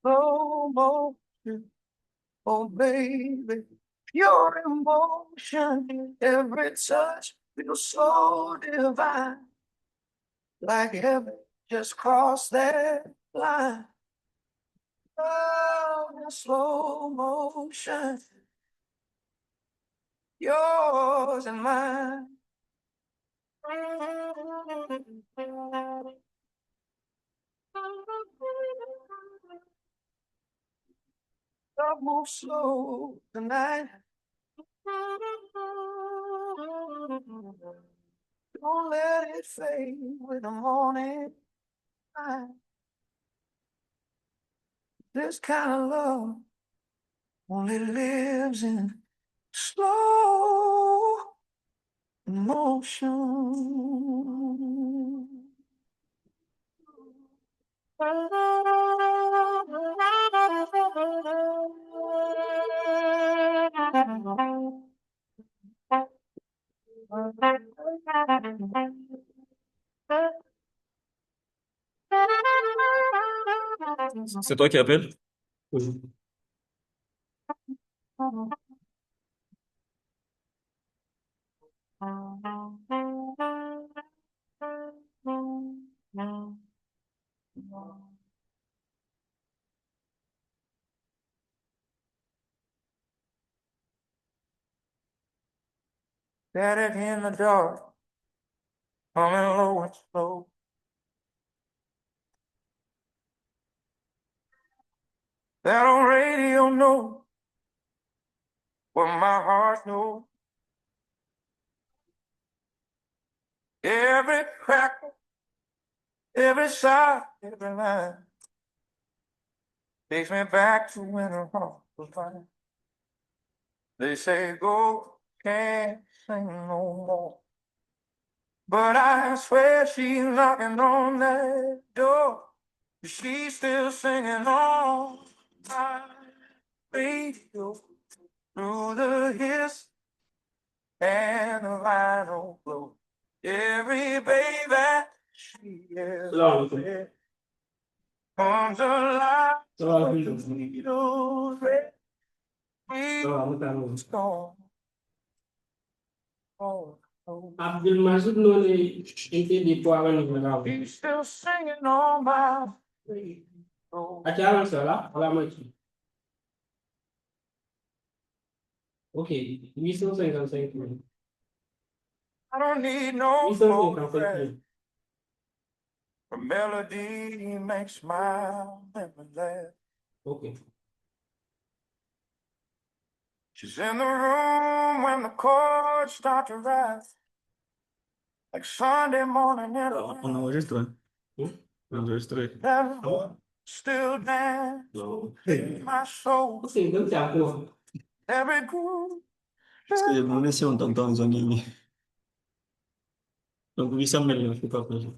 slow motion. Oh, baby, your emotion, every touch feels so divine, like heaven just crossed that line. Oh, in slow motion, yours and mine. Love moves slow tonight. Don't let it fade with the morning light. This kind of love only lives in slow motion. C'est toi qui appelles? Oui. Static in the dark, coming low and slow. That old radio knows what my heart knows. Every crack, every sigh, every line takes me back to when the heart was fine. They say go, can't sing no more. But I swear she's knocking on that door. She's still singing on my radio through the hiss and the vinyl glow. Every baby she Salam ever alaikum. had comes alive Salam with the alaikum. needles red. Salam alaikum. He's gone. Oh, oh. Abdul Masud no ne inte di puagan ni malaw. He's still singing on my radio. Acharan sala wala machi. Okay, we still sing and sing to I don't need no we still sing and photograph. sing A melody makes my memory laugh. Okay. She's in the room when the chords start to rise, like Sunday morning in a On enregistre. Hmm? Enregistré. that still dance in my soul. Sing them jago. Every groove. Parce que mon si on t'entend, ils ont gagné. Donc 800 millions, c'est pas possible.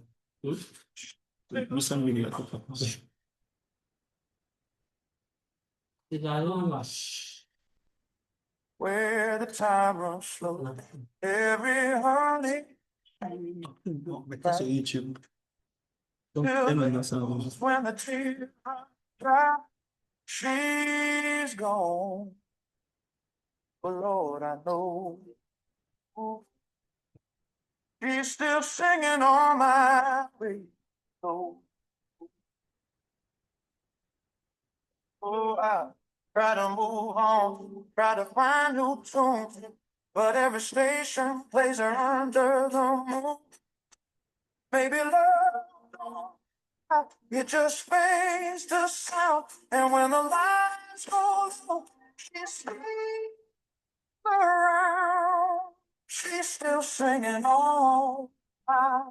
800 millions, c'est pas possible. C'est la langue. Where the time runs slow, every honey. Bon, mettez sur YouTube. Donc, Till et maintenant, ça enregistre. when the tears dry, she's gone. But Lord, I know she's still singing on my radio. Oh, I try to move on, try to find new tunes, but every station plays her under the moon. Maybe love, it just fades to sound, and when the lights go low, she sleeps around. She's still singing on my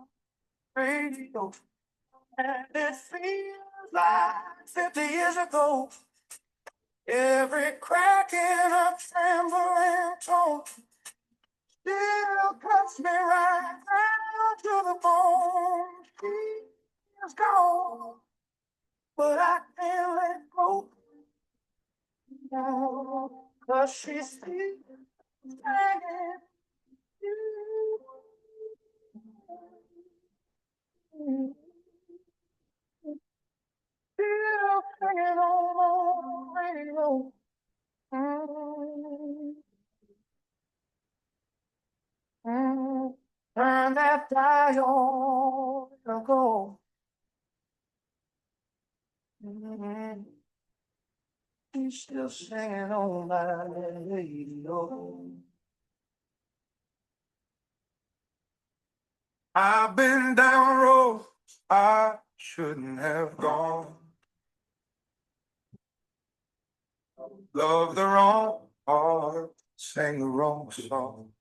radio, and it feels like 50 years ago. Every crack in a trembling tone still cuts me right down to the bone. She is gone, but I can't let go. No, 'cause she's still hanging. Still hanging on. time that I on the go. He's still singing on my radio. I've been down roads I shouldn't have gone. Loved the wrong heart, sang the wrong song.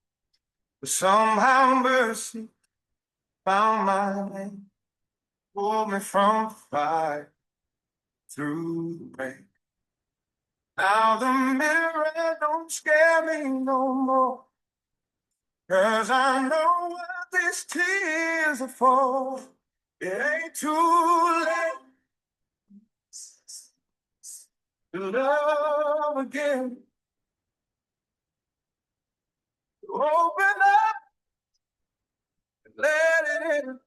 But somehow mercy found my name, pulled me from fire through the rain. Now the mirror don't scare me no more, 'cause I know what these tears are for. It ain't too late to love again. Open up and let it in.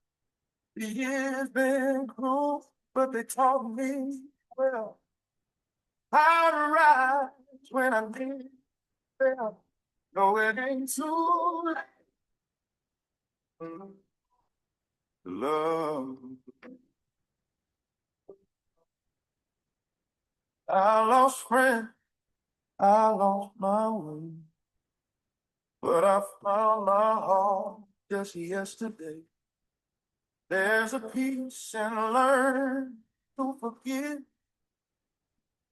The years been cruel, but they taught me well how to rise when I need help. No, it ain't too late to love. I lost friends, I lost my way, but I found my heart just yesterday. There's a peace in learn to forgive,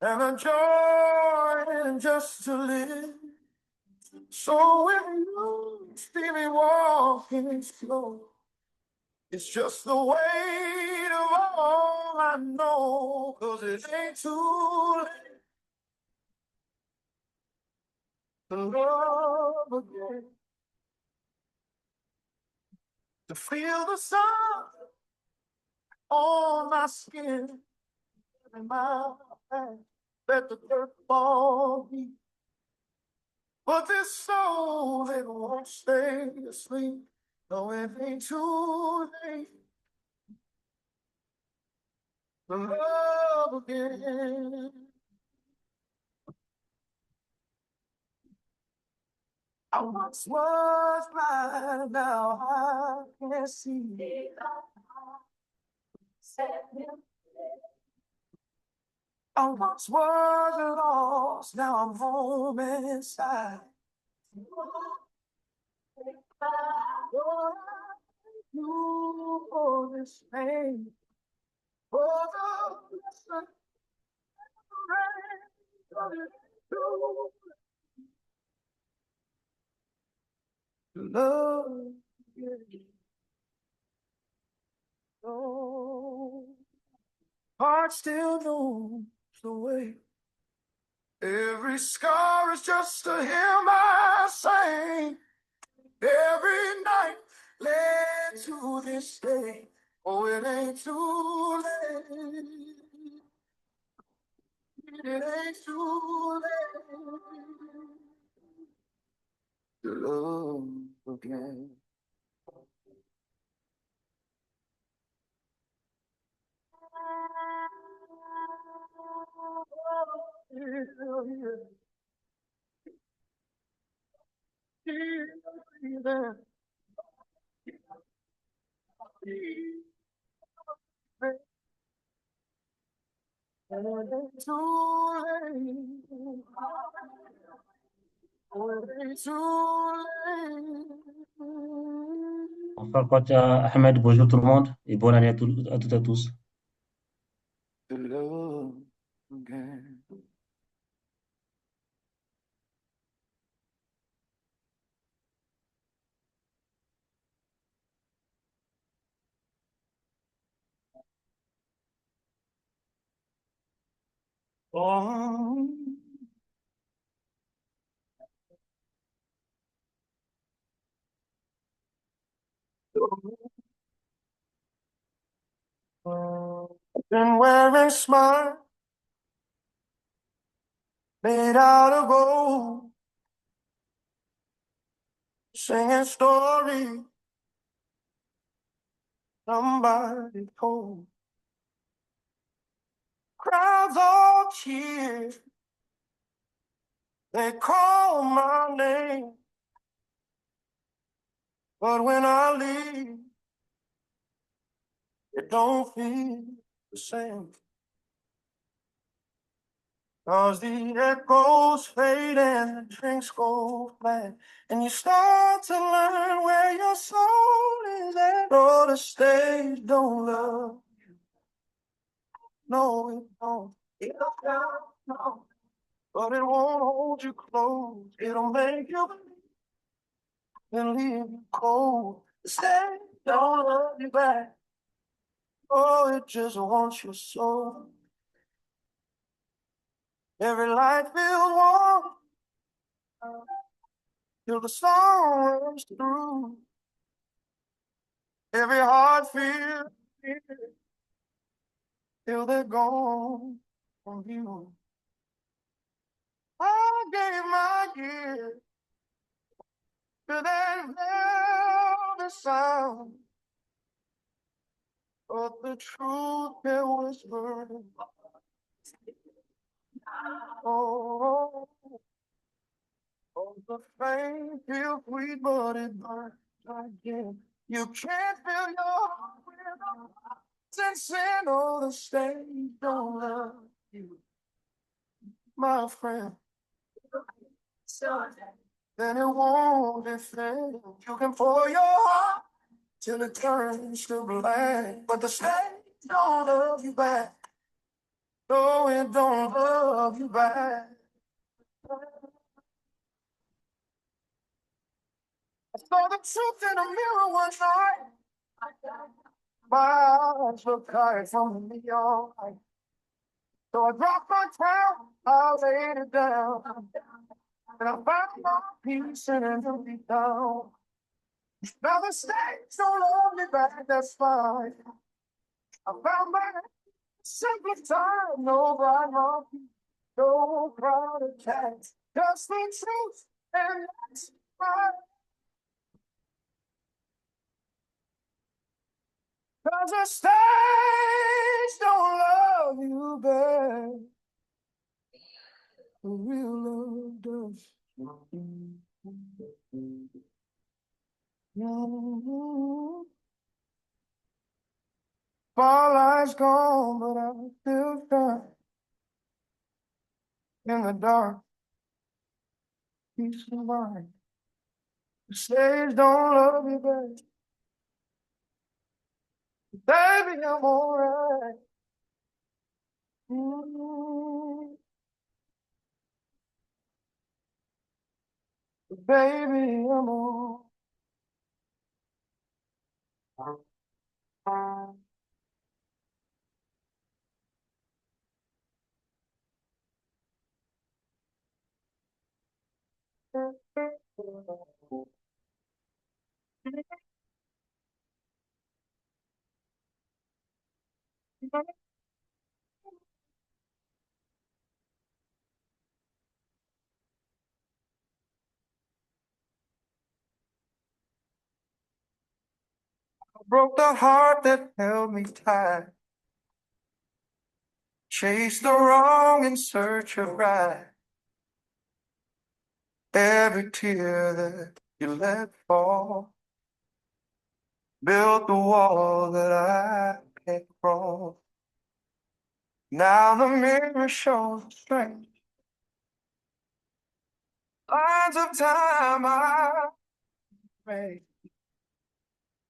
and a joy in just to live. So when you see me walking slow, it's just the weight of all I know, 'cause it ain't too late to love again. To feel the sun on my skin and my back, let the dirt fall deep. But this soul, it won't stay asleep. No, it ain't too late to love again. I once was blind, now I can see. I once was lost, now I'm home inside. Lord, I thank you for this pain, for the blessing rain, to love you. Oh, heart still knows the way. Every scar is just a hymn I sing. Every night led to this day. Oh, it ain't too late. It ain't too late to love again. Bonsoir, coach Ahmed, bonjour tout le monde et bonne année à toutes et à tous. To love again. Oh, been wearing smart, made out of gold, singing stories somebody told. Crowds all cheer, they call my name, But when I leave, it don't feel the same. 'Cause the echoes fade and the drinks go flat, and you start to learn where your soul is at. Oh, the stage don't love you. No, it don't. It don't, no. But it won't hold you close. It'll make you believe and leave you cold. The stage don't love you back. Oh, it just wants your soul. Every light feels warm till the song runs through. Every heart feels till they're gone from you. I gave my gift to that velvet sound, but the truth it whispered. Oh, oh, the fame feels sweet, but it burns again. You can't fill your heart with since sin. Oh, the stage don't love you, my friend. So then it won't defend. You can pour your heart till it turns to black, but the stage don't love you back. No, it don't love you back. I saw the truth in a mirror one night. My eyes looked tired from the neon light. So I dropped my crown, I laid it down, and I found my peace in an empty town. Now the stage don't love me back, that's fine. I found my simple time, no blind monkey, no crowd of cats, just the truth, and that's fine. 'Cause the stage don't love you back, the real love does. Mhm. Spotlight's gone, but I still shine in the dark, peace of mind. The stage don't love you back, baby, I'm alright. Mhm. Baby, I'm alright. Broke the heart that held me tight. Chased the wrong in search of right. Every tear that you let fall built the wall that I can't cross. Now the mirror shows the strength. Lines of time I made,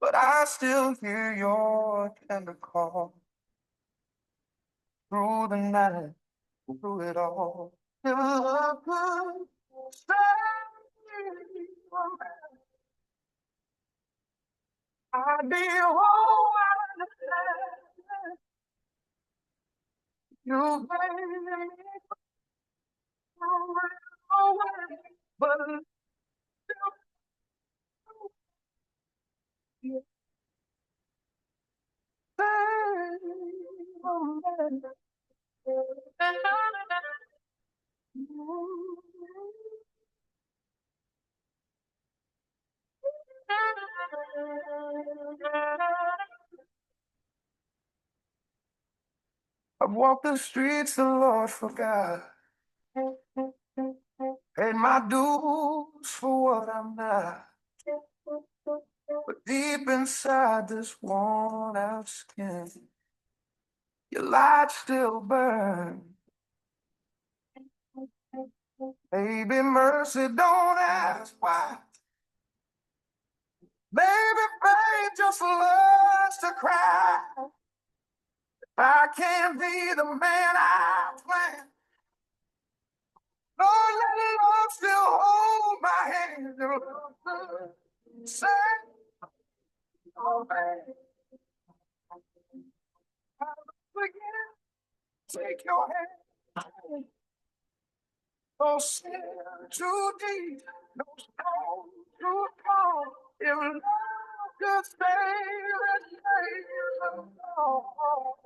but I still hear your tender call through the night, through it all. If love could stay, I'd be whole. You gave me away, but you I've walked the streets the Lord forgot. Paid my dues for what I'm not. deep inside this worn out skin, your light still burns. Baby, mercy, don't ask why. Baby, faith just loves to cry. I can't be the man I planned. Lord, let love still hold my hand. Say, oh man, again, take your hand. No sin too deep, no stone too tall. If love could save and save us all,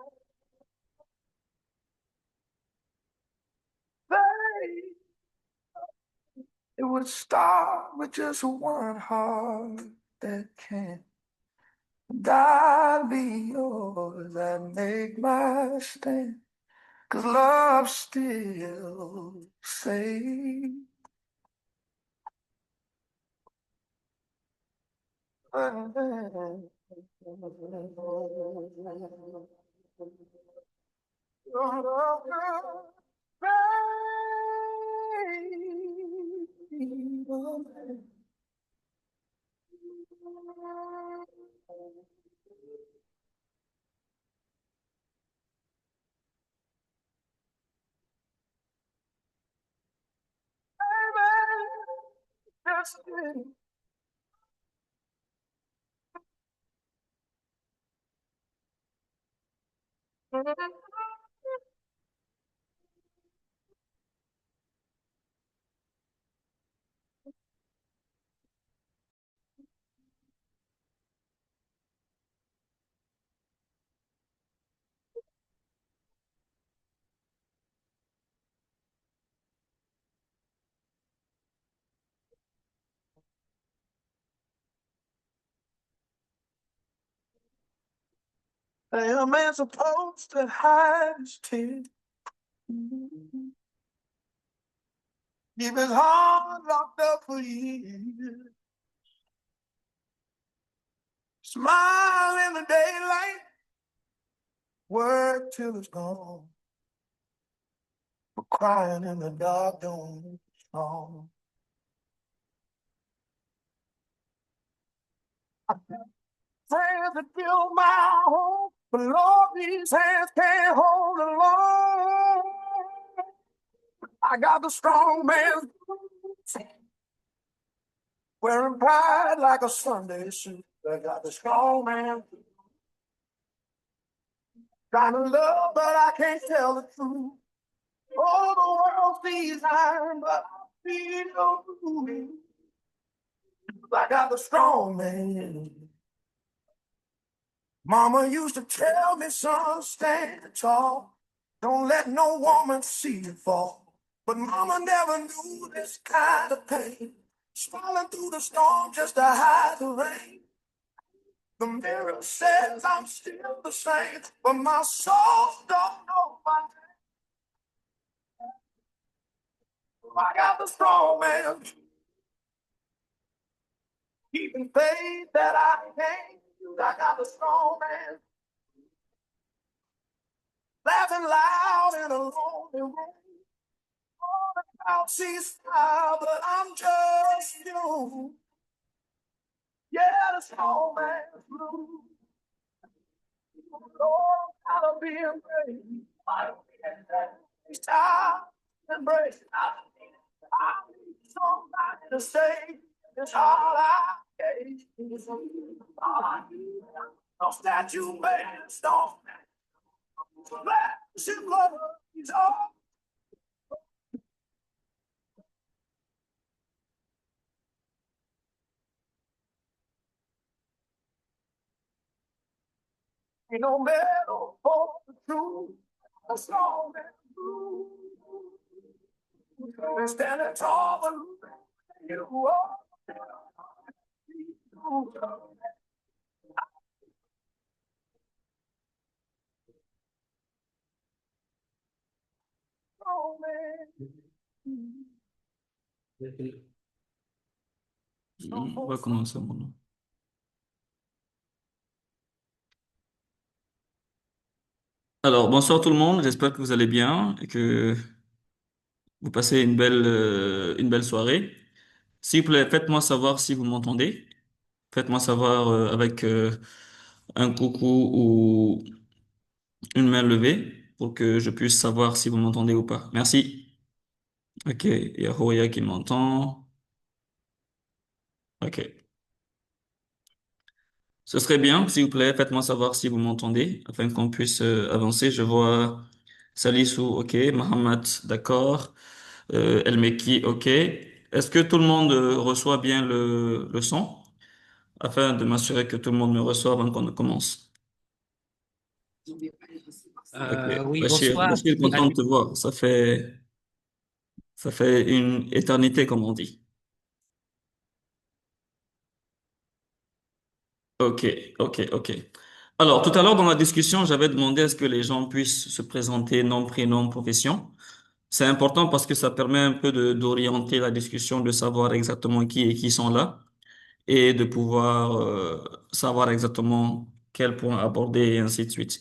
babe, it would start with just one heart that can. God be yours, I make my stand. 'Cause love still saves. A man supposed to hide his tears, keep his heart locked up for years. Smile in the daylight, work till it's gone. But crying in the dark don't make you strong. Friends that fill my home, but Lord, these hands can't hold alone. I got the strong man's boots, wearing pride like a Sunday suit. I got the strong man's boots. Trying to love, but I can't tell the truth. Oh, the world sees iron, but I feel blue. I got the strong man. Mama used to tell me, son, stand tall. Don't let no woman see you fall. But mama never knew this kind of pain. Smiling through the storm just to hide the rain. The mirror says I'm still the same, but my soul don't know my name. I got the strong man, keeping faith that I can't use. I got the strong man, laughing loud in a lonely room. All the crowd sees smile, but I'm just you. Yeah, the strong man's blue. Lord, gotta be embraced. Stop and break. I need somebody to say it's all I gave. All I need. No statue made in stone. Flesh and blood is all. Ain't no medal for the truth. A strong man blue. And standing tall, but you are. Oh man. Va commencer, mon nom. Alors, bonsoir tout le monde, j'espère que vous allez bien et que vous passez une belle soirée. S'il vous plaît, faites-moi savoir si vous m'entendez. Faites-moi savoir avec un coucou ou une main levée pour que je puisse savoir si vous m'entendez ou pas. Merci. Ok, il y a Horia qui m'entend. Ok. Ce serait bien, s'il vous plaît, faites-moi savoir si vous m'entendez afin qu'on puisse avancer. Je vois Salissou, ok. Mohamed, d'accord. El Mekki, ok. Est-ce que tout le monde reçoit bien le son afin de m'assurer que tout le monde me reçoit avant qu'on ne commence? Ok. Oui, Bachir, bonsoir. Bachir, content de te voir. Ça fait une éternité, comme on dit. Ok, ok, ok. Alors, tout à l'heure dans la discussion, j'avais demandé à ce que les gens puissent se présenter nom, prénom, profession. C'est important parce que ça permet un peu d'orienter la discussion, de savoir exactement qui et qui sont là et de pouvoir savoir exactement quel point aborder et ainsi de suite.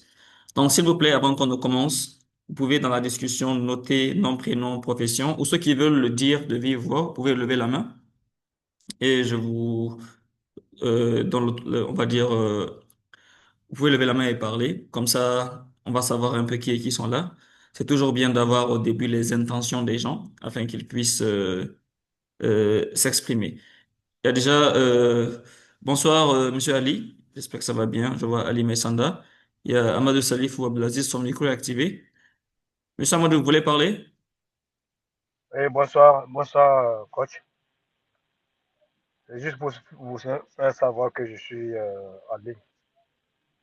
Donc, s'il vous plaît, avant qu'on ne commence, vous pouvez dans la discussion noter nom, prénom, profession ou ceux qui veulent le dire de vive voix, vous pouvez lever la main et je vous, dans on va dire, vous pouvez lever la main et parler. Comme ça, on va savoir un peu qui et qui sont là. C'est toujours bien d'avoir au début les intentions des gens afin qu'ils puissent s'exprimer. Il y a déjà bonsoir Monsieur Ali, j'espère que ça va bien. Je vois Ali Messanda. Il y a Amadou Salif ou Abdelaziz, son micro est activé. Monsieur Amadou, vous voulez parler? Oui, bonsoir, bonsoir, coach. C'est juste pour vous faire savoir que je suis en ligne.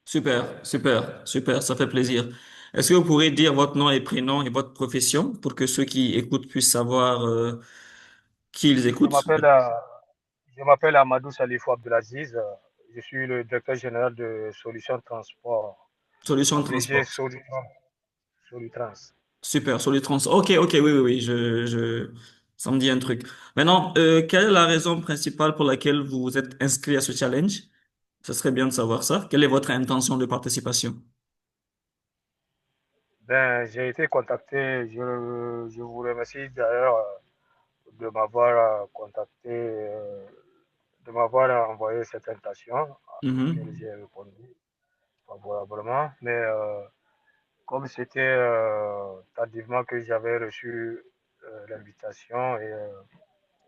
Super, super, super, ça fait plaisir. Est-ce que vous pourrez dire votre nom et prénom et votre profession pour que ceux qui écoutent puissent savoir qui ils Je écoutent? m'appelle je m'appelle Amadou Salifou Abdelaziz. Je suis le directeur général de Solutions Transport, Solution de ABG transport. Solutrans. Super, Solutrans. Ok, ok, oui, oui, oui, ça me dit un truc. Maintenant, quelle est la raison principale pour laquelle vous vous êtes inscrit à ce challenge? Ce serait bien de savoir ça. Quelle est votre intention de participation? Ben, j'ai été contacté, je vous remercie d'ailleurs de m'avoir contacté, de m'avoir envoyé cette invitation à laquelle Mhm. j'ai répondu favorablement. Mais comme c'était tardivement que j'avais reçu l'invitation et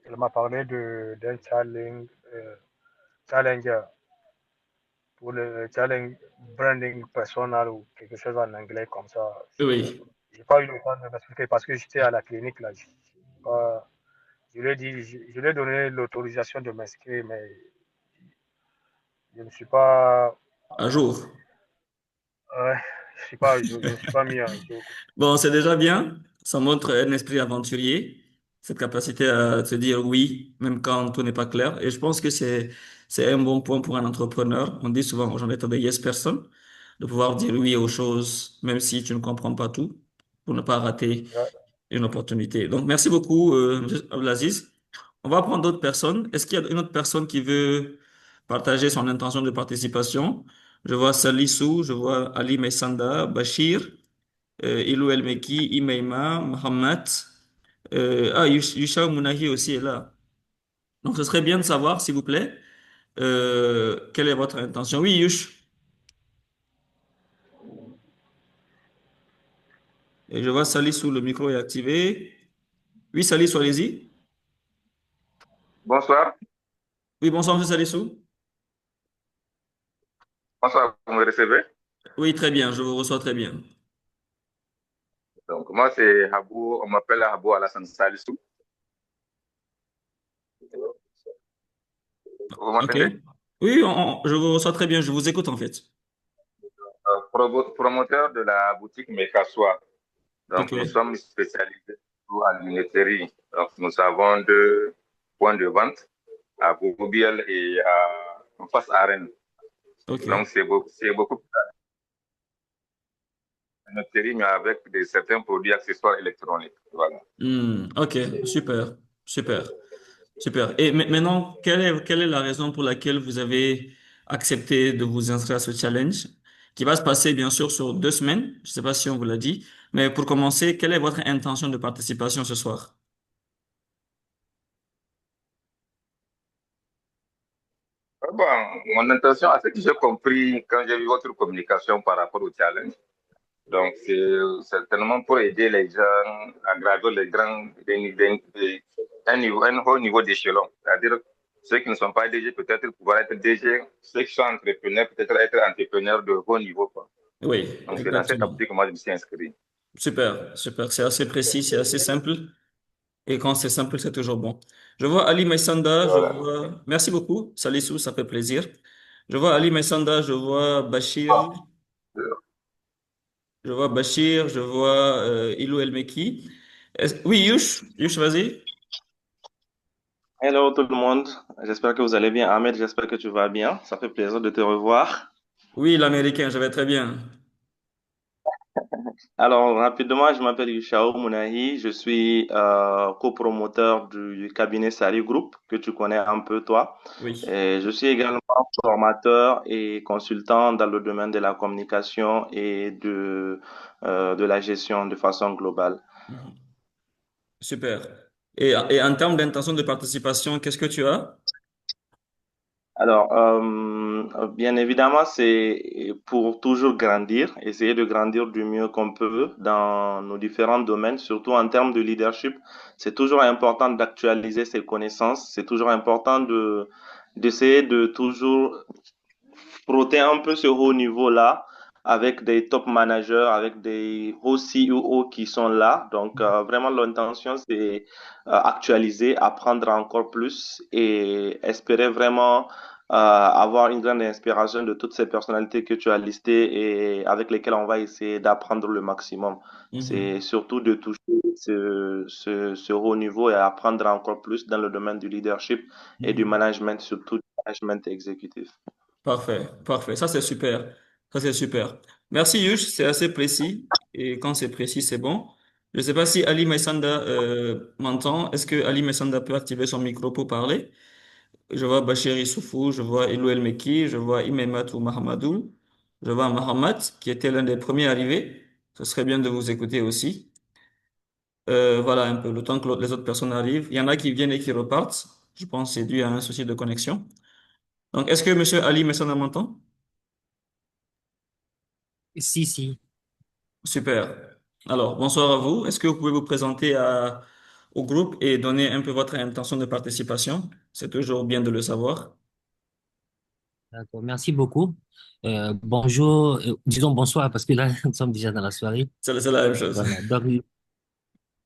elle m'a parlé d'un challenger pour le challenge branding personnel ou quelque chose en anglais comme ça. Oui, J'ai pas eu le temps de m'expliquer parce que j'étais à la clinique là. Pas- je lui ai dit, je lui ai donné l'autorisation de m'inscrire, mais je ne suis pas, à jour. ouais, je ne suis pas mis à jour. Bon, c'est déjà bien. Ça montre un esprit aventurier, cette capacité à se dire oui, même quand tout n'est pas clair. Et je pense que c'est un bon point pour un entrepreneur. On dit souvent aux gens d'être des yes person, de pouvoir dire oui aux choses, même si tu ne comprends pas tout, pour ne pas rater Ouais. une opportunité. Donc, merci beaucoup, Monsieur Abdelaziz. On va prendre d'autres personnes. Est-ce qu'il y a une autre personne qui veut partager son intention de participation? Je vois Salissou, je vois Ali Messanda, Bachir, Ilou El Meki, Imeima, Mohamed. Yusha Mounahi aussi est là. Donc, ce serait bien de savoir, s'il vous plaît, quelle est votre intention. Oui, Yush. Et je vois Salissou, le micro est activé. Oui, Salissou, allez-y. Bonsoir. Oui, bonsoir, monsieur Salissou. Bonsoir, vous me recevez? Oui, très bien, je vous reçois très bien. Donc, moi, c'est Habou, on m'appelle Habou Alassane Salissou. Vous OK. m'entendez? Oui, je vous reçois très bien, je vous écoute en fait. Promoteur de la boutique Mekaswa. Donc, nous OK. sommes spécialisés en lunetterie. Donc, nous avons deux points de vente à Bourbiel et en face à Rennes. OK. Donc, c'est beaucoup de lunetterie, mais avec certains produits accessoires électroniques. Voilà. OK, super, super, super. Et maintenant, quelle est la raison pour laquelle vous avez accepté de vous inscrire à ce challenge? qui va se passer bien sûr sur 2 semaines. Je ne sais pas si on vous l'a dit, mais pour commencer, quelle est votre intention de participation ce soir? Bon, mon intention, à ce que j'ai compris quand j'ai vu votre communication par rapport au challenge, donc c'est certainement pour aider les gens à gravir les grands, un haut niveau d'échelon. C'est-à-dire ceux qui ne sont pas DG peut-être pouvoir être DG, ceux qui sont entrepreneurs peut-être être entrepreneurs de haut niveau, quoi. Oui, Donc c'est dans cette exactement. optique que moi je me suis inscrit. Super, super. C'est assez précis, c'est assez simple. Et quand c'est simple, c'est toujours bon. Je vois Ali Maïsanda, je Voilà. vois... Merci beaucoup, Salissou, ça fait plaisir. Je vois Ali Maïsanda, je vois Bachir, je vois Ilou El Meki. Oui, Yush, vas-y. Hello tout le monde, j'espère que vous allez bien. Ahmed, j'espère que tu vas bien. Ça fait plaisir de te revoir. Oui, l'Américain, je vais très bien. Alors, rapidement, je m'appelle Yushao Mounahi, je suis copromoteur du cabinet Sali Group, que tu connais un peu toi. Oui. Et je suis également formateur et consultant dans le domaine de la communication et de la gestion de façon globale. Mhm. Super. Et en termes d'intention de participation, qu'est-ce que tu as? Alors, bien évidemment, c'est pour toujours grandir, essayer de grandir du mieux qu'on peut dans nos différents domaines, surtout en termes de leadership. C'est toujours important d'actualiser ses connaissances. C'est toujours important d'essayer de toujours frotter un peu ce haut niveau-là avec des top managers, avec des hauts CEO qui sont là. Donc, vraiment, l'intention, c'est actualiser, apprendre encore plus et espérer vraiment avoir une grande inspiration de toutes ces personnalités que tu as listées et avec lesquelles on va essayer d'apprendre le maximum. C'est Mhm. surtout de toucher ce haut niveau et apprendre encore plus dans le domaine du leadership et du Mhm. management, surtout du management exécutif. Parfait, parfait. Ça, c'est super. Ça, c'est super. Merci, Yush. C'est assez précis. Et quand c'est précis, c'est bon. Je ne sais pas si Ali Maïsanda m'entend. Est-ce que Ali Maïsanda peut activer son micro pour parler? Je vois Bachir Issoufou, je vois Ilou El Meki, je vois Imematou Mahamadou, je vois Mahamat, qui était l'un des premiers arrivés. Ce serait bien de vous écouter aussi. Voilà un peu, le temps que les autres personnes arrivent. Il y en a qui viennent et qui repartent. Je pense que c'est dû à un souci de connexion. Donc, est-ce que Monsieur Ali Maïsanda m'entend? Si, si. Super. Alors, bonsoir à vous. Est-ce que vous pouvez vous présenter au groupe et donner un peu votre intention de participation? C'est toujours bien de le savoir. D'accord. Merci beaucoup. Bonjour, disons bonsoir parce que là, nous sommes déjà dans la soirée. C'est la même chose. Voilà.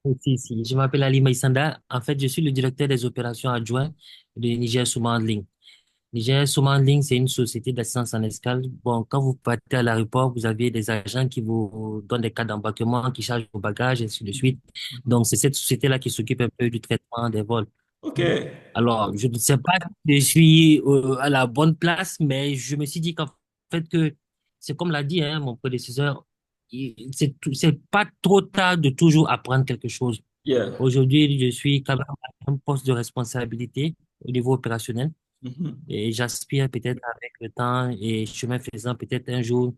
Donc, si, si. Je m'appelle Ali Maïsanda. En fait, je suis le directeur des opérations adjoint de Niger Suma Handling. Niger Suma Handling, c'est une société d'assistance en escale. Bon, quand vous partez à l'aéroport, vous avez des agents qui vous donnent des cartes d'embarquement, qui chargent vos bagages, et ainsi de suite. Donc, c'est cette société-là qui s'occupe un peu du traitement des vols. OK. Alors, je ne sais pas si je suis à la bonne place, mais je me suis dit qu'en fait que c'est comme l'a dit hein, mon prédécesseur, c'est pas trop tard de toujours apprendre quelque chose. Yeah. Aujourd'hui, je suis quand même à un poste de responsabilité au niveau opérationnel Mhm. et j'aspire peut-être avec le temps et chemin faisant peut-être un jour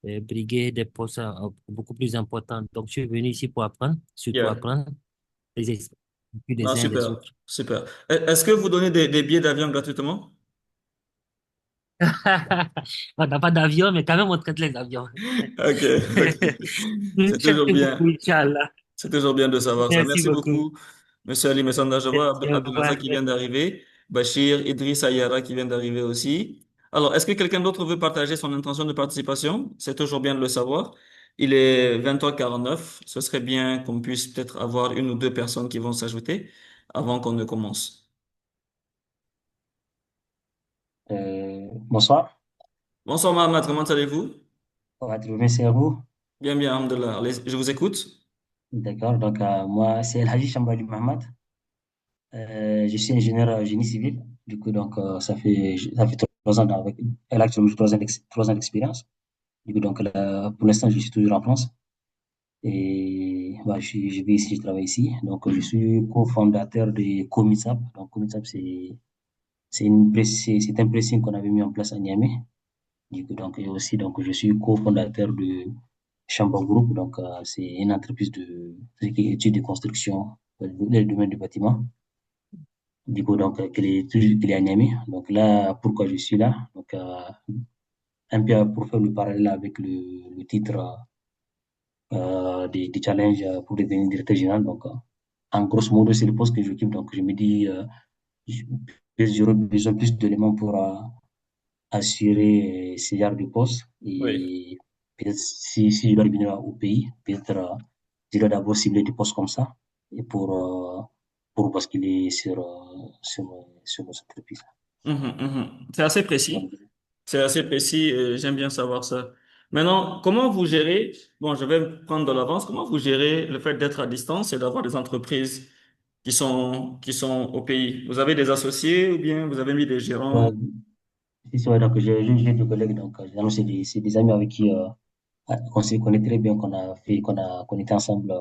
briguer des postes beaucoup plus importants. Donc, je suis venu ici pour apprendre, surtout Yeah. apprendre les expériences Non, des uns et des super. autres. Super. Est-ce que vous donnez des billets d'avion gratuitement? On n'a pas d'avion, mais quand même, on traite les avions. OK. OK. C'est Merci toujours beaucoup, bien. Inch'Allah. C'est toujours bien de savoir ça. Merci Merci beaucoup. beaucoup, Monsieur Ali Messanda. Je vois Merci, au revoir. Abdelrazak qui vient d'arriver, Bachir, Idriss Ayara qui vient d'arriver aussi. Alors, est-ce que quelqu'un d'autre veut partager son intention de participation? C'est toujours bien de le savoir. Il est 20h49. Ce serait bien qu'on puisse peut-être avoir une ou deux personnes qui vont s'ajouter avant qu'on ne commence. Bonsoir. Bonsoir Mohamed, comment allez-vous? On va trouver c'est à vous. Bien, bien, alhamdoulilah. Allez, je vous écoute. D'accord. Donc, moi, c'est El Hadji Chambali Mohamed. Je suis ingénieur génie civil. Du coup, donc, ça fait 3 ans avec, elle a actuellement 3 ans d'expérience. Du coup, donc, là, pour l'instant, je suis toujours en France. Et bah, je vis ici, je travaille ici. Donc, je suis cofondateur de Comitsap. Donc, Comitsap, c'est un pressing qu'on avait mis en place à Niamey. Du coup, donc, et aussi, donc, je suis cofondateur de Chamber Group. Donc, c'est une entreprise de tout ce qui est études de construction dans le domaine du bâtiment. Du coup, donc, qu'elle est à Niamey. Donc là, pourquoi je suis là? Donc, un peu pour faire le parallèle avec le titre des challenges pour devenir directeur général. Donc, en grosso modo, c'est le poste que j'occupe. Donc, je me dis, j- j'aurais besoin plus d'éléments pour assurer ce genre de poste. Oui. Et peut-être si je dois revenir au pays, peut-être je dois d'abord cibler des postes comme ça et pour basculer sur cette entreprise. Mhm, mhm. C'est assez précis. Donc, C'est assez précis. J'aime bien savoir ça. Maintenant, comment vous gérez, bon, je vais prendre de l'avance, comment vous gérez le fait d'être à distance et d'avoir des entreprises qui sont au pays? Vous avez des associés ou bien vous avez mis des gérants? ouais, c'est vrai, donc j'ai des collègues, donc généralement, c'est des amis avec qui on se connaît très bien, qu'on était ensemble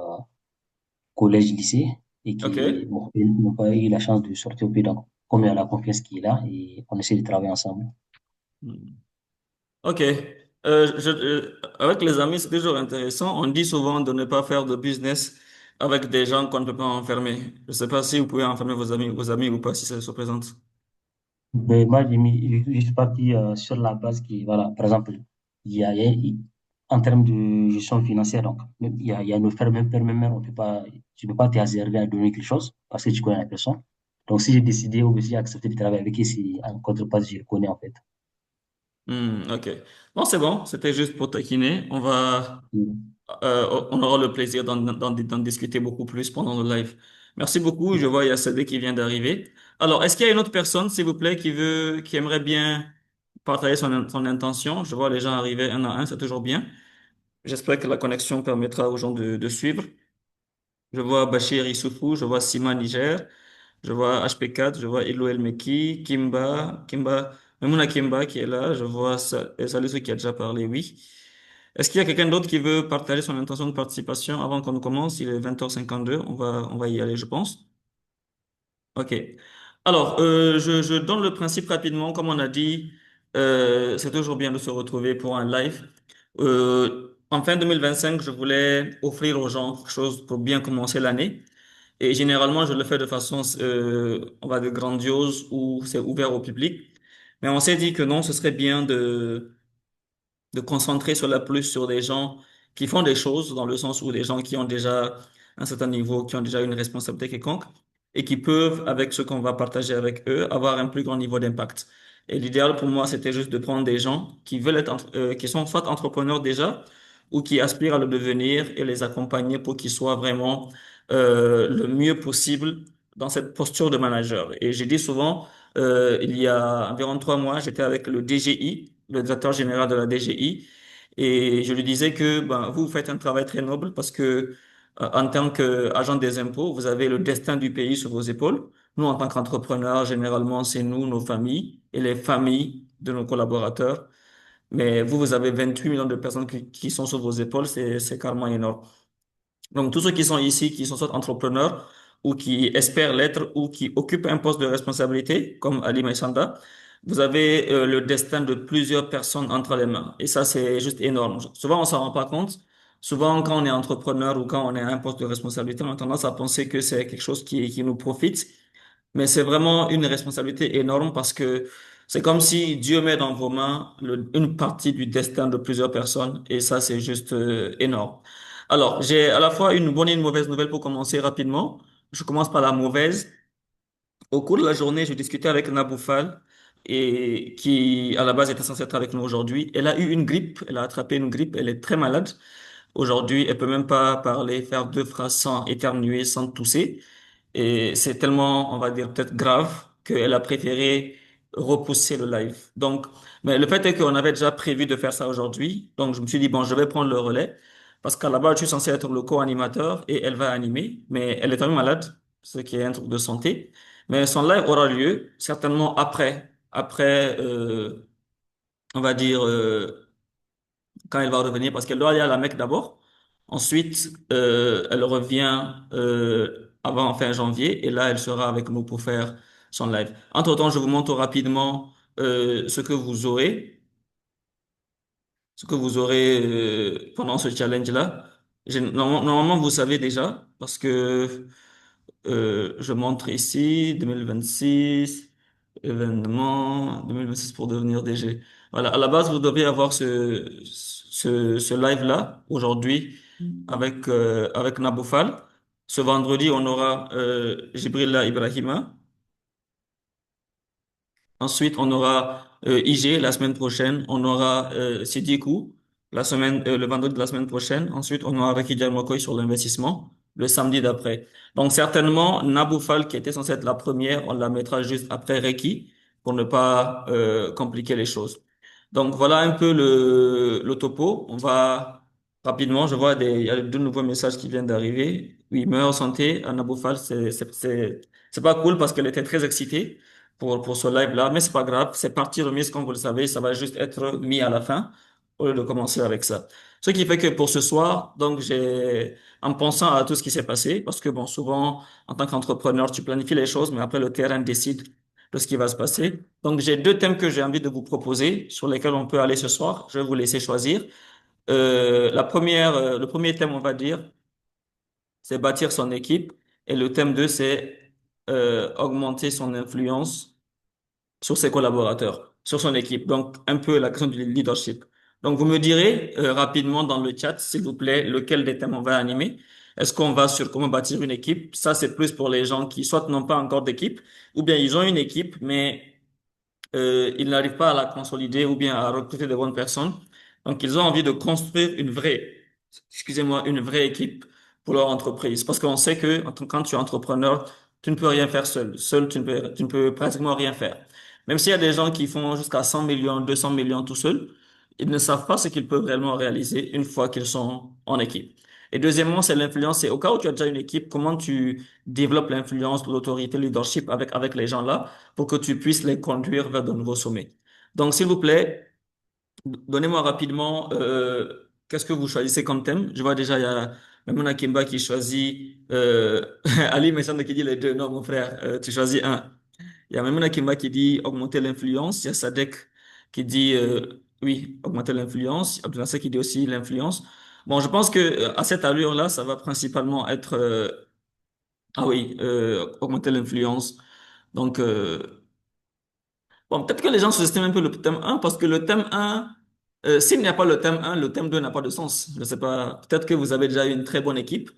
collège, lycée, et qui OK. bon, ils n'ont pas eu la chance de sortir au pays. Donc, comme il y a la confiance qui est là, et on essaie de travailler ensemble. Hmm. OK. Avec les amis, c'est toujours intéressant. On dit souvent de ne pas faire de business avec des gens qu'on ne peut pas enfermer. Je ne sais pas si vous pouvez enfermer vos amis ou pas, si ça se présente. Mais moi, je suis parti sur la base qui, voilà, par exemple, en termes de gestion financière, donc, il y a nos frères, même mère, tu ne peux pas te réserver à donner quelque chose parce que tu connais la personne. Donc, si j'ai décidé ou si j'ai accepté de travailler avec eux, c'est en contrepartie, je le connais en fait. OK. Bon, c'est bon. C'était juste pour taquiner. Mm. On aura le plaisir d'en discuter beaucoup plus pendant le live. Merci beaucoup. Je vois, il y a Cédric qui vient d'arriver. Alors, est-ce qu'il y a une autre personne, s'il vous plaît, qui aimerait bien partager son intention? Je vois les gens arriver un à un, c'est toujours bien. J'espère que la connexion permettra aux gens de suivre. Je vois Bachir Issoufou, je vois Sima Niger, je vois HP4, je vois Ilo El Meki, Mamouna Kimba qui est là, je vois Salisu qui a déjà parlé, oui. Est-ce qu'il y a quelqu'un d'autre qui veut partager son intention de participation avant qu'on commence? Il est 20h52, on va y aller, je pense. OK. Alors, je donne le principe rapidement. Comme on a dit, c'est toujours bien de se retrouver pour un live. En fin 2025, je voulais offrir aux gens quelque chose pour bien commencer l'année. Et généralement, je le fais de façon, on va dire, grandiose ou c'est ouvert au public. Mais on s'est dit que non, ce serait bien de concentrer cela plus sur des gens qui font des choses, dans le sens où des gens qui ont déjà un certain niveau, qui ont déjà une responsabilité quelconque, et qui peuvent, avec ce qu'on va partager avec eux, avoir un plus grand niveau d'impact. Et l'idéal pour moi, c'était juste de prendre des gens qui veulent qui sont soit entrepreneurs déjà, ou qui aspirent à le devenir, et les accompagner pour qu'ils soient vraiment le mieux possible dans cette posture de manager. Et j'ai dit souvent, il y a environ 3 mois, j'étais avec le DGI, le directeur général de la DGI, et je lui disais que ben, vous faites un travail très noble parce que en tant qu'agent des impôts, vous avez le destin du pays sur vos épaules. Nous, en tant qu'entrepreneurs, généralement, c'est nous, nos familles et les familles de nos collaborateurs. Mais vous, vous avez 28 millions de personnes qui sont sur vos épaules, c'est carrément énorme. Donc, tous ceux qui sont ici, qui sont soit entrepreneurs ou qui espèrent l'être ou qui occupent un poste de responsabilité, comme Ali Maïsanda, vous avez le destin de plusieurs personnes entre les mains. Et ça, c'est juste énorme. Souvent, on s'en rend pas compte. Souvent, quand on est entrepreneur ou quand on est à un poste de responsabilité, on a tendance à penser que c'est quelque chose qui nous profite. Mais c'est vraiment une responsabilité énorme parce que c'est comme si Dieu met dans vos mains une partie du destin de plusieurs personnes et ça, c'est juste énorme. Alors, j'ai à la fois une bonne et une mauvaise nouvelle pour commencer rapidement. Je commence par la mauvaise. Au cours de la journée, je discutais avec Nabou Fall et qui, à la base, était censée être avec nous aujourd'hui. Elle a eu une grippe. Elle a attrapé une grippe. Elle est très malade. Aujourd'hui, elle peut même pas parler, faire deux phrases sans éternuer, sans tousser. Et c'est tellement, on va dire, peut-être grave qu'elle a préféré repousser le live. Donc, mais le fait est qu'on avait déjà prévu de faire ça aujourd'hui. Donc, je me suis dit, bon, je vais prendre le relais. Parce qu'à la base, je suis censé être le co-animateur et elle va animer. Mais elle est quand même malade, ce qui est un truc de santé. Mais son live aura lieu certainement après, on va dire, quand elle va revenir, parce qu'elle doit aller à la Mecque d'abord. Ensuite, elle revient avant fin janvier et là, elle sera avec nous pour faire son live. Entre-temps, je vous montre rapidement ce que vous aurez. ce que vous aurez pendant ce challenge-là. Normalement, vous savez déjà, parce que je montre ici 2026, événement 2026 pour devenir DG. Voilà, à la base, vous devez avoir ce live-là aujourd'hui avec Naboufal. Ce vendredi, on aura Jibrilla Ibrahima. Ensuite, on aura IG la semaine prochaine. On aura Sidikou le vendredi de la semaine prochaine. Ensuite, on aura Reki Mokoy sur l'investissement le samedi d'après. Donc, certainement, Naboufal, qui était censée être la première, on la mettra juste après Reki pour ne pas compliquer les choses. Donc, voilà un peu le topo. On va rapidement, je vois il y a deux nouveaux messages qui viennent d'arriver. Oui, meilleure santé à Naboufal, c'est pas cool parce qu'elle était très excitée pour ce live-là, mais c'est pas grave, c'est partie remise, comme vous le savez, ça va juste être mis à la fin au lieu de commencer avec ça. Ce qui fait que pour ce soir, donc en pensant à tout ce qui s'est passé, parce que bon, souvent, en tant qu'entrepreneur, tu planifies les choses, mais après le terrain décide de ce qui va se passer. Donc j'ai deux thèmes que j'ai envie de vous proposer, sur lesquels on peut aller ce soir. Je vais vous laisser choisir. Le premier thème, on va dire, c'est bâtir son équipe, et le thème 2, c'est augmenter son influence sur ses collaborateurs, sur son équipe. Donc, un peu la question du leadership. Donc, vous me direz rapidement dans le chat, s'il vous plaît, lequel des thèmes on va animer. Est-ce qu'on va sur comment bâtir une équipe? Ça, c'est plus pour les gens qui soit n'ont pas encore d'équipe, ou bien ils ont une équipe, mais ils n'arrivent pas à la consolider ou bien à recruter de bonnes personnes. Donc, ils ont envie de construire excusez-moi, une vraie équipe pour leur entreprise. Parce qu'on sait que quand tu es entrepreneur, tu ne peux rien faire seul. Seul, tu ne peux pratiquement rien faire. Même s'il y a des gens qui font jusqu'à 100 millions, 200 millions tout seuls, ils ne savent pas ce qu'ils peuvent réellement réaliser une fois qu'ils sont en équipe. Et deuxièmement, c'est l'influence. Et au cas où tu as déjà une équipe, comment tu développes l'influence, l'autorité, le leadership avec les gens là pour que tu puisses les conduire vers de nouveaux sommets. Donc, s'il vous plaît, donnez-moi rapidement qu'est-ce que vous choisissez comme thème. Je vois déjà, il y a Mamouna Kimba qui choisit Ali Messanda qui dit les deux. Non, mon frère, tu choisis un. Il y a Mamouna Kimba qui dit augmenter l'influence. Il y a Sadek qui dit oui, augmenter l'influence. Abdel qui dit aussi l'influence. Bon, je pense que à cette allure-là, ça va principalement être ah oui, augmenter l'influence. Donc, bon, peut-être que les gens sous-estiment un peu le thème un parce que le thème un s'il n'y a pas le thème un le thème 2 n'a pas de sens. Je sais pas, peut-être que vous avez déjà une très bonne équipe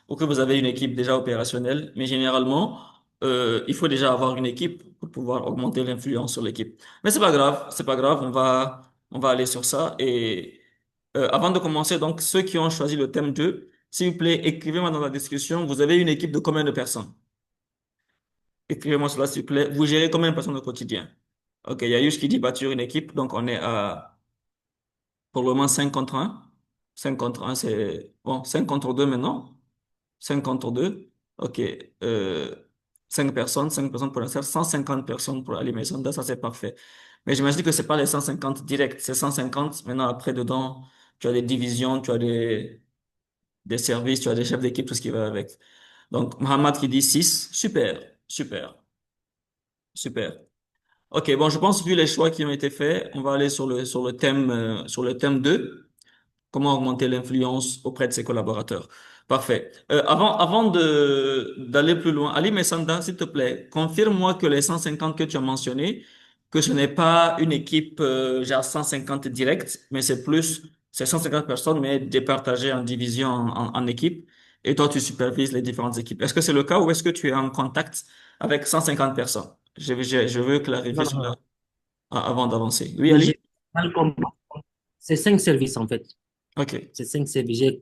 ou que vous avez une équipe déjà opérationnelle, mais généralement, il faut déjà avoir une équipe pour pouvoir augmenter l'influence sur l'équipe. Mais c'est pas grave, on va aller sur ça. Et avant de commencer, donc, ceux qui ont choisi le thème 2 s'il vous plaît, écrivez-moi dans la discussion, vous avez une équipe de combien de personnes? Écrivez-moi cela, s'il vous plaît. Vous gérez combien de personnes au quotidien? Ok, il y a Yush qui dit bâtir une équipe, donc on est à pour le moment 5 contre un. 5 contre un, c'est bon, 5 contre 2 maintenant. 5 contre 2. Ok, euh, 5 personnes pour la salle, 150 personnes pour la maison. Ça c'est parfait. Mais j'imagine que c'est pas les 150 directs, c'est 150. Maintenant, après, dedans, tu as des divisions, tu as des services, tu as des chefs d'équipe, tout ce qui va avec. Donc, Mohamed qui dit 6. Super, super, super. Ok, bon, je pense, vu les choix qui ont été faits, on va aller sur le thème 2. Comment augmenter l'influence auprès de ses collaborateurs. Parfait. Avant d'aller plus loin, Ali Messanda, s'il te plaît, confirme-moi que les 150 que tu as mentionnés, que ce n'est pas une équipe genre 150 direct, mais c'est 150 personnes, mais départagées en divisions, en équipes, et toi, tu supervises les différentes équipes. Est-ce que c'est le cas ou est-ce que tu es en contact avec 150 personnes? Je veux clarifier Non, non, cela non. avant d'avancer. Oui, Oui, Ali? j'ai mal compris. C'est 5 services en fait. OK. C'est 5 services.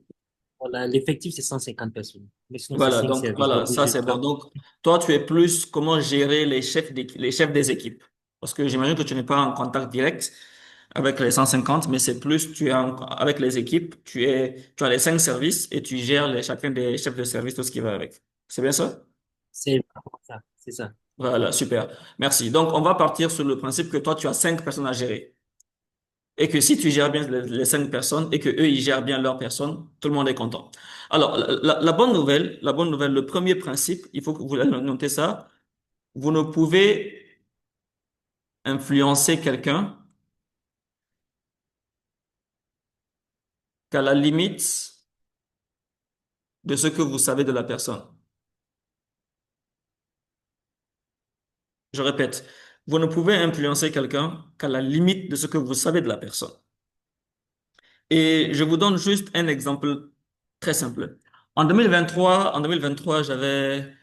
Voilà, l'effectif, c'est 150 personnes. Mais sinon, c'est Voilà, cinq donc services. voilà, Donc, ça je c'est bon. travaille. Donc, toi, tu es plus comment gérer les chefs des équipes. Parce que j'imagine que tu n'es pas en contact direct avec les 150, mais c'est plus, avec les équipes, tu as les 5 services et tu gères chacun des chefs de service, tout ce qui va avec. C'est bien ça? C'est ça. C'est ça. Voilà, super. Merci. Donc, on va partir sur le principe que toi, tu as 5 personnes à gérer. Et que si tu gères bien les 5 personnes et que eux, ils gèrent bien leurs personnes, tout le monde est content. Alors, la bonne nouvelle, le premier principe, il faut que vous notez ça. Vous ne pouvez influencer quelqu'un qu'à la limite de ce que vous savez de la personne. Je répète, vous ne pouvez influencer quelqu'un qu'à la limite de ce que vous savez de la personne. Et je vous donne juste un exemple très simple. En 2023, j'avais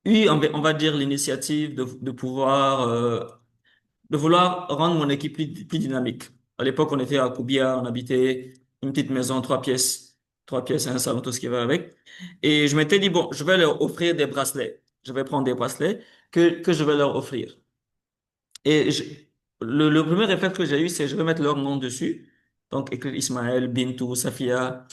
eu, on va dire, l'initiative de pouvoir, de vouloir rendre mon équipe plus dynamique. À l'époque, on était à Koubia, on habitait une petite maison, trois pièces et un salon, tout ce qui va avec. Et je m'étais dit, bon, je vais leur offrir des bracelets. Je vais prendre des bracelets que je vais leur offrir. Et le premier réflexe que j'ai eu, c'est je vais mettre leur nom dessus. Donc, écrire Ismaël, Bintou, Safia.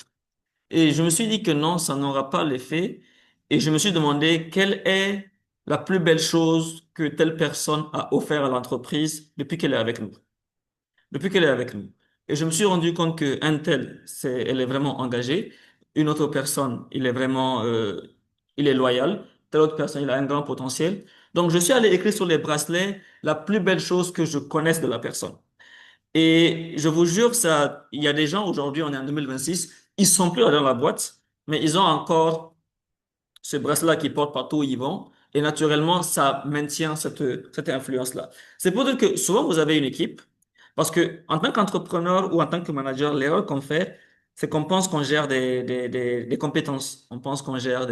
Et je me suis dit que non, ça n'aura pas l'effet. Et je me suis demandé quelle est la plus belle chose que telle personne a offert à l'entreprise depuis qu'elle est avec nous. Depuis qu'elle est avec nous. Et je me suis rendu compte que un tel, elle est vraiment engagée. Une autre personne, il est loyal. Telle autre personne, il a un grand potentiel. Donc, je suis allé écrire sur les bracelets la plus belle chose que je connaisse de la personne. Et je vous jure, ça, il y a des gens aujourd'hui, on est en 2026, ils sont plus dans la boîte, mais ils ont encore ce bracelet qu'ils portent partout où ils vont. Et naturellement, ça maintient cette influence-là. C'est pour dire que souvent, vous avez une équipe, parce que en tant qu'entrepreneur ou en tant que manager, l'erreur qu'on fait, c'est qu'on pense qu'on gère des compétences. On pense qu'on gère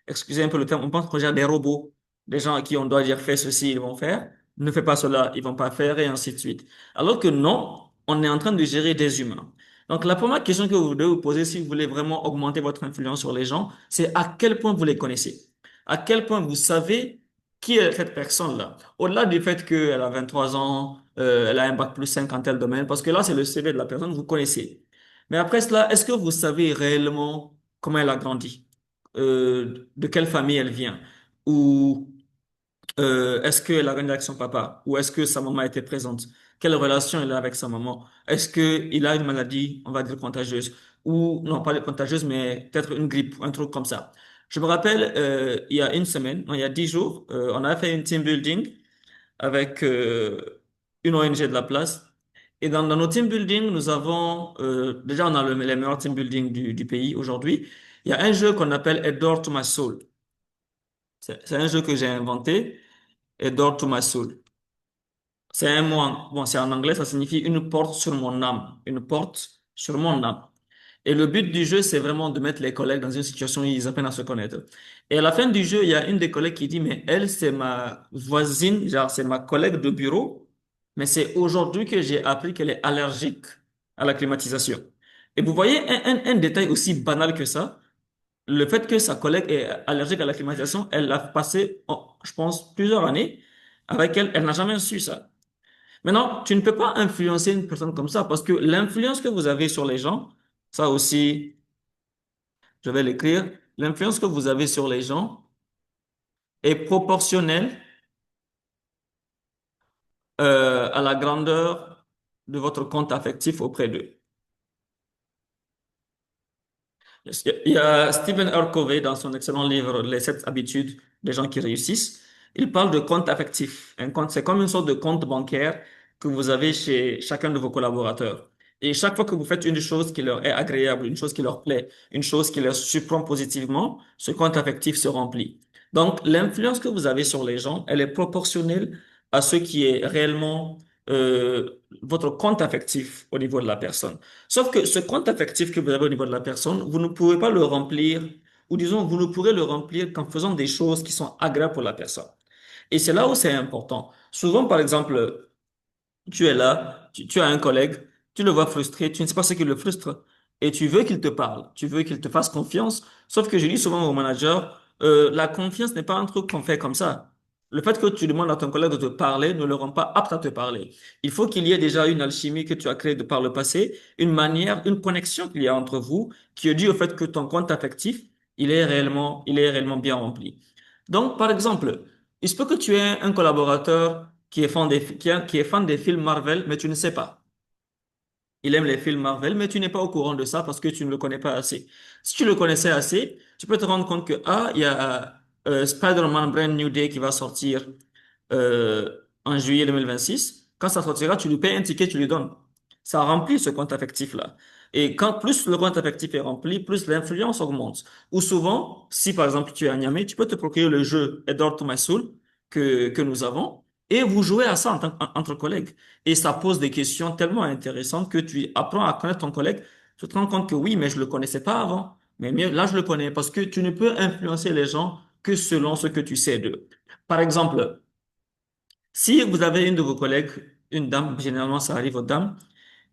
excusez un peu le terme, on pense qu'on gère des robots, des gens à qui on doit dire fais ceci, ils vont faire. Ne fais pas cela, ils vont pas faire, et ainsi de suite. Alors que non, on est en train de gérer des humains. Donc, la première question que vous devez vous poser si vous voulez vraiment augmenter votre influence sur les gens, c'est à quel point vous les connaissez. À quel point vous savez qui est cette personne-là. Au-delà du fait qu'elle a 23 ans, elle a un bac plus 5 en tel domaine, parce que là, c'est le CV de la personne que vous connaissez. Mais après cela, est-ce que vous savez réellement comment elle a grandi? De quelle famille elle vient? Ou est-ce qu'elle a grandi avec son papa? Ou est-ce que sa maman était présente? Quelle relation il a avec sa maman? Est-ce qu'il a une maladie, on va dire contagieuse? Ou, non, pas contagieuse, mais peut-être une grippe, un truc comme ça. Je me rappelle, il y a une semaine, non, il y a 10 jours, on a fait une team building avec une ONG de la place. Et dans nos team building, nous avons, déjà, on a les meilleurs team building du pays aujourd'hui. Il y a un jeu qu'on appelle A Door to My Soul. C'est un jeu que j'ai inventé. A Door to My Soul. C'est un mot, bon, c'est en anglais, ça signifie une porte sur mon âme. Une porte sur mon âme. Et le but du jeu, c'est vraiment de mettre les collègues dans une situation où ils apprennent à se connaître. Et à la fin du jeu, il y a une des collègues qui dit, mais elle, c'est ma voisine, genre, c'est ma collègue de bureau, mais c'est aujourd'hui que j'ai appris qu'elle est allergique à la climatisation. Et vous voyez un détail aussi banal que ça, le fait que sa collègue est allergique à la climatisation, elle a passé, je pense, plusieurs années avec elle, elle n'a jamais su ça. Maintenant, tu ne peux pas influencer une personne comme ça parce que l'influence que vous avez sur les gens, ça aussi, je vais l'écrire, l'influence que vous avez sur les gens est proportionnelle à la grandeur de votre compte affectif auprès d'eux. Il y a Stephen R. Covey dans son excellent livre Les 7 habitudes des gens qui réussissent. Il parle de compte affectif. Un compte, c'est comme une sorte de compte bancaire que vous avez chez chacun de vos collaborateurs. Et chaque fois que vous faites une chose qui leur est agréable, une chose qui leur plaît, une chose qui leur surprend positivement, ce compte affectif se remplit. Donc, l'influence que vous avez sur les gens, elle est proportionnelle à ce qui est réellement votre compte affectif au niveau de la personne. Sauf que ce compte affectif que vous avez au niveau de la personne, vous ne pouvez pas le remplir, ou disons, vous ne pourrez le remplir qu'en faisant des choses qui sont agréables pour la personne. Et c'est là où c'est important. Souvent, par exemple, tu es là, tu as un collègue, tu le vois frustré, tu ne sais pas ce qui le frustre, et tu veux qu'il te parle, tu veux qu'il te fasse confiance. Sauf que je dis souvent au manager, la confiance n'est pas un truc qu'on fait comme ça. Le fait que tu demandes à ton collègue de te parler ne le rend pas apte à te parler. Il faut qu'il y ait déjà une alchimie que tu as créée de par le passé, une manière, une connexion qu'il y a entre vous, qui est due au fait que ton compte affectif, il est réellement bien rempli. Donc, par exemple, il se peut que tu aies un collaborateur qui est fan des films Marvel, mais tu ne sais pas. Il aime les films Marvel, mais tu n'es pas au courant de ça parce que tu ne le connais pas assez. Si tu le connaissais assez, tu peux te rendre compte que, il y a Spider-Man Brand New Day qui va sortir en juillet 2026. Quand ça sortira, tu lui payes un ticket, tu lui donnes. Ça remplit ce compte affectif-là. Et quand plus le compte affectif est rempli, plus l'influence augmente. Ou souvent, si par exemple tu es à Niamey, tu peux te procurer le jeu Edward to My Soul que nous avons et vous jouez à ça entre collègues. Et ça pose des questions tellement intéressantes que tu apprends à connaître ton collègue. Tu te rends compte que oui, mais je le connaissais pas avant. Mais mieux, là, je le connais parce que tu ne peux influencer les gens que selon ce que tu sais d'eux. Par exemple, si vous avez une de vos collègues, une dame, généralement ça arrive aux dames,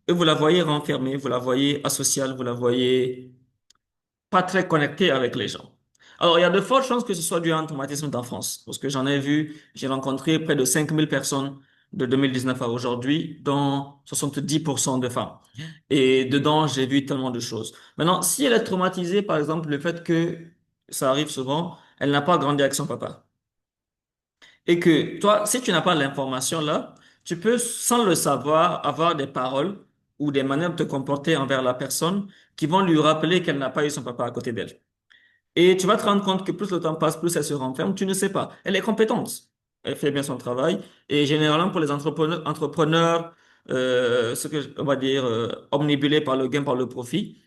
et vous la voyez renfermée, vous la voyez asociale, vous la voyez pas très connectée avec les gens. Alors, il y a de fortes chances que ce soit dû à un traumatisme d'enfance, parce que j'en ai vu, j'ai rencontré près de 5000 personnes de 2019 à aujourd'hui, dont 70% de femmes. Et dedans, j'ai vu tellement de choses. Maintenant, si elle est traumatisée, par exemple, le fait que ça arrive souvent, elle n'a pas grandi avec son papa. Et que toi, si tu n'as pas l'information là, tu peux, sans le savoir, avoir des paroles ou des manières de te comporter envers la personne qui vont lui rappeler qu'elle n'a pas eu son papa à côté d'elle. Et tu vas te rendre compte que plus le temps passe, plus elle se renferme. Tu ne sais pas. Elle est compétente. Elle fait bien son travail. Et généralement, pour les entrepreneurs, ce que, on va dire, omnibulés par le gain, par le profit,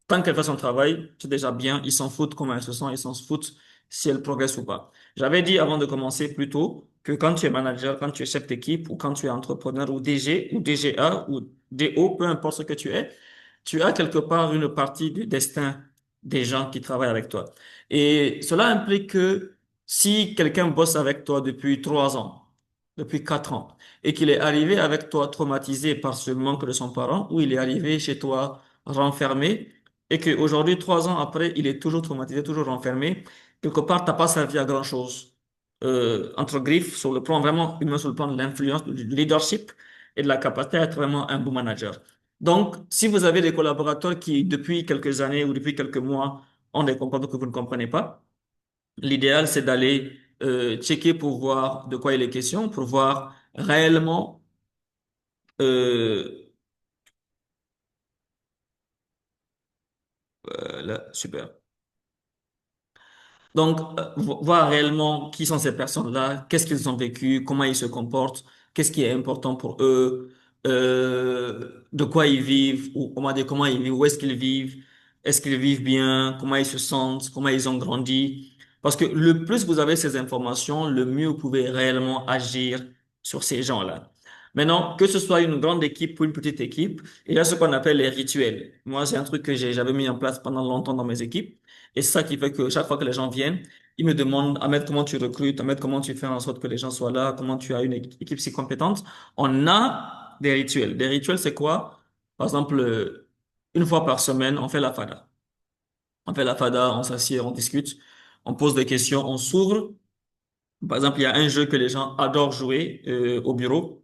tant qu'elle fait son travail, c'est déjà bien. Ils s'en foutent comment elle se sent, ils s'en foutent si elle progresse ou pas. J'avais dit avant de commencer plus tôt que quand tu es manager, quand tu es chef d'équipe ou quand tu es entrepreneur ou DG ou DGA ou DO, peu importe ce que tu as quelque part une partie du destin des gens qui travaillent avec toi. Et cela implique que si quelqu'un bosse avec toi depuis 3 ans, depuis 4 ans, et qu'il est arrivé avec toi traumatisé par ce manque de son parent, ou il est arrivé chez toi renfermé, et qu'aujourd'hui, 3 ans après, il est toujours traumatisé, toujours renfermé, quelque part, t'as pas servi à grand-chose. Entre griffes, sur le plan vraiment humain, sur le plan de l'influence, du leadership et de la capacité à être vraiment un bon manager. Donc, si vous avez des collaborateurs qui, depuis quelques années ou depuis quelques mois, ont des comportements que vous ne comprenez pas, l'idéal, c'est d'aller checker pour voir de quoi il est question, pour voir réellement euh, là, super. Donc, voir réellement qui sont ces personnes-là, qu'est-ce qu'ils ont vécu, comment ils se comportent, qu'est-ce qui est important pour eux, de quoi ils vivent, ou on va dire comment ils vivent, où est-ce qu'ils vivent bien, comment ils se sentent, comment ils ont grandi. Parce que le plus vous avez ces informations, le mieux vous pouvez réellement agir sur ces gens-là. Maintenant, que ce soit une grande équipe ou une petite équipe, il y a ce qu'on appelle les rituels. Moi, c'est un truc que j'avais mis en place pendant longtemps dans mes équipes. Et c'est ça qui fait que chaque fois que les gens viennent, ils me demandent, Ahmed, comment tu recrutes, Ahmed, comment tu fais en sorte que les gens soient là, comment tu as une équipe si compétente. On a des rituels. Des rituels, c'est quoi? Par exemple, une fois par semaine, on fait la fada. On fait la fada, on s'assied, on discute, on pose des questions, on s'ouvre. Par exemple, il y a un jeu que les gens adorent jouer au bureau.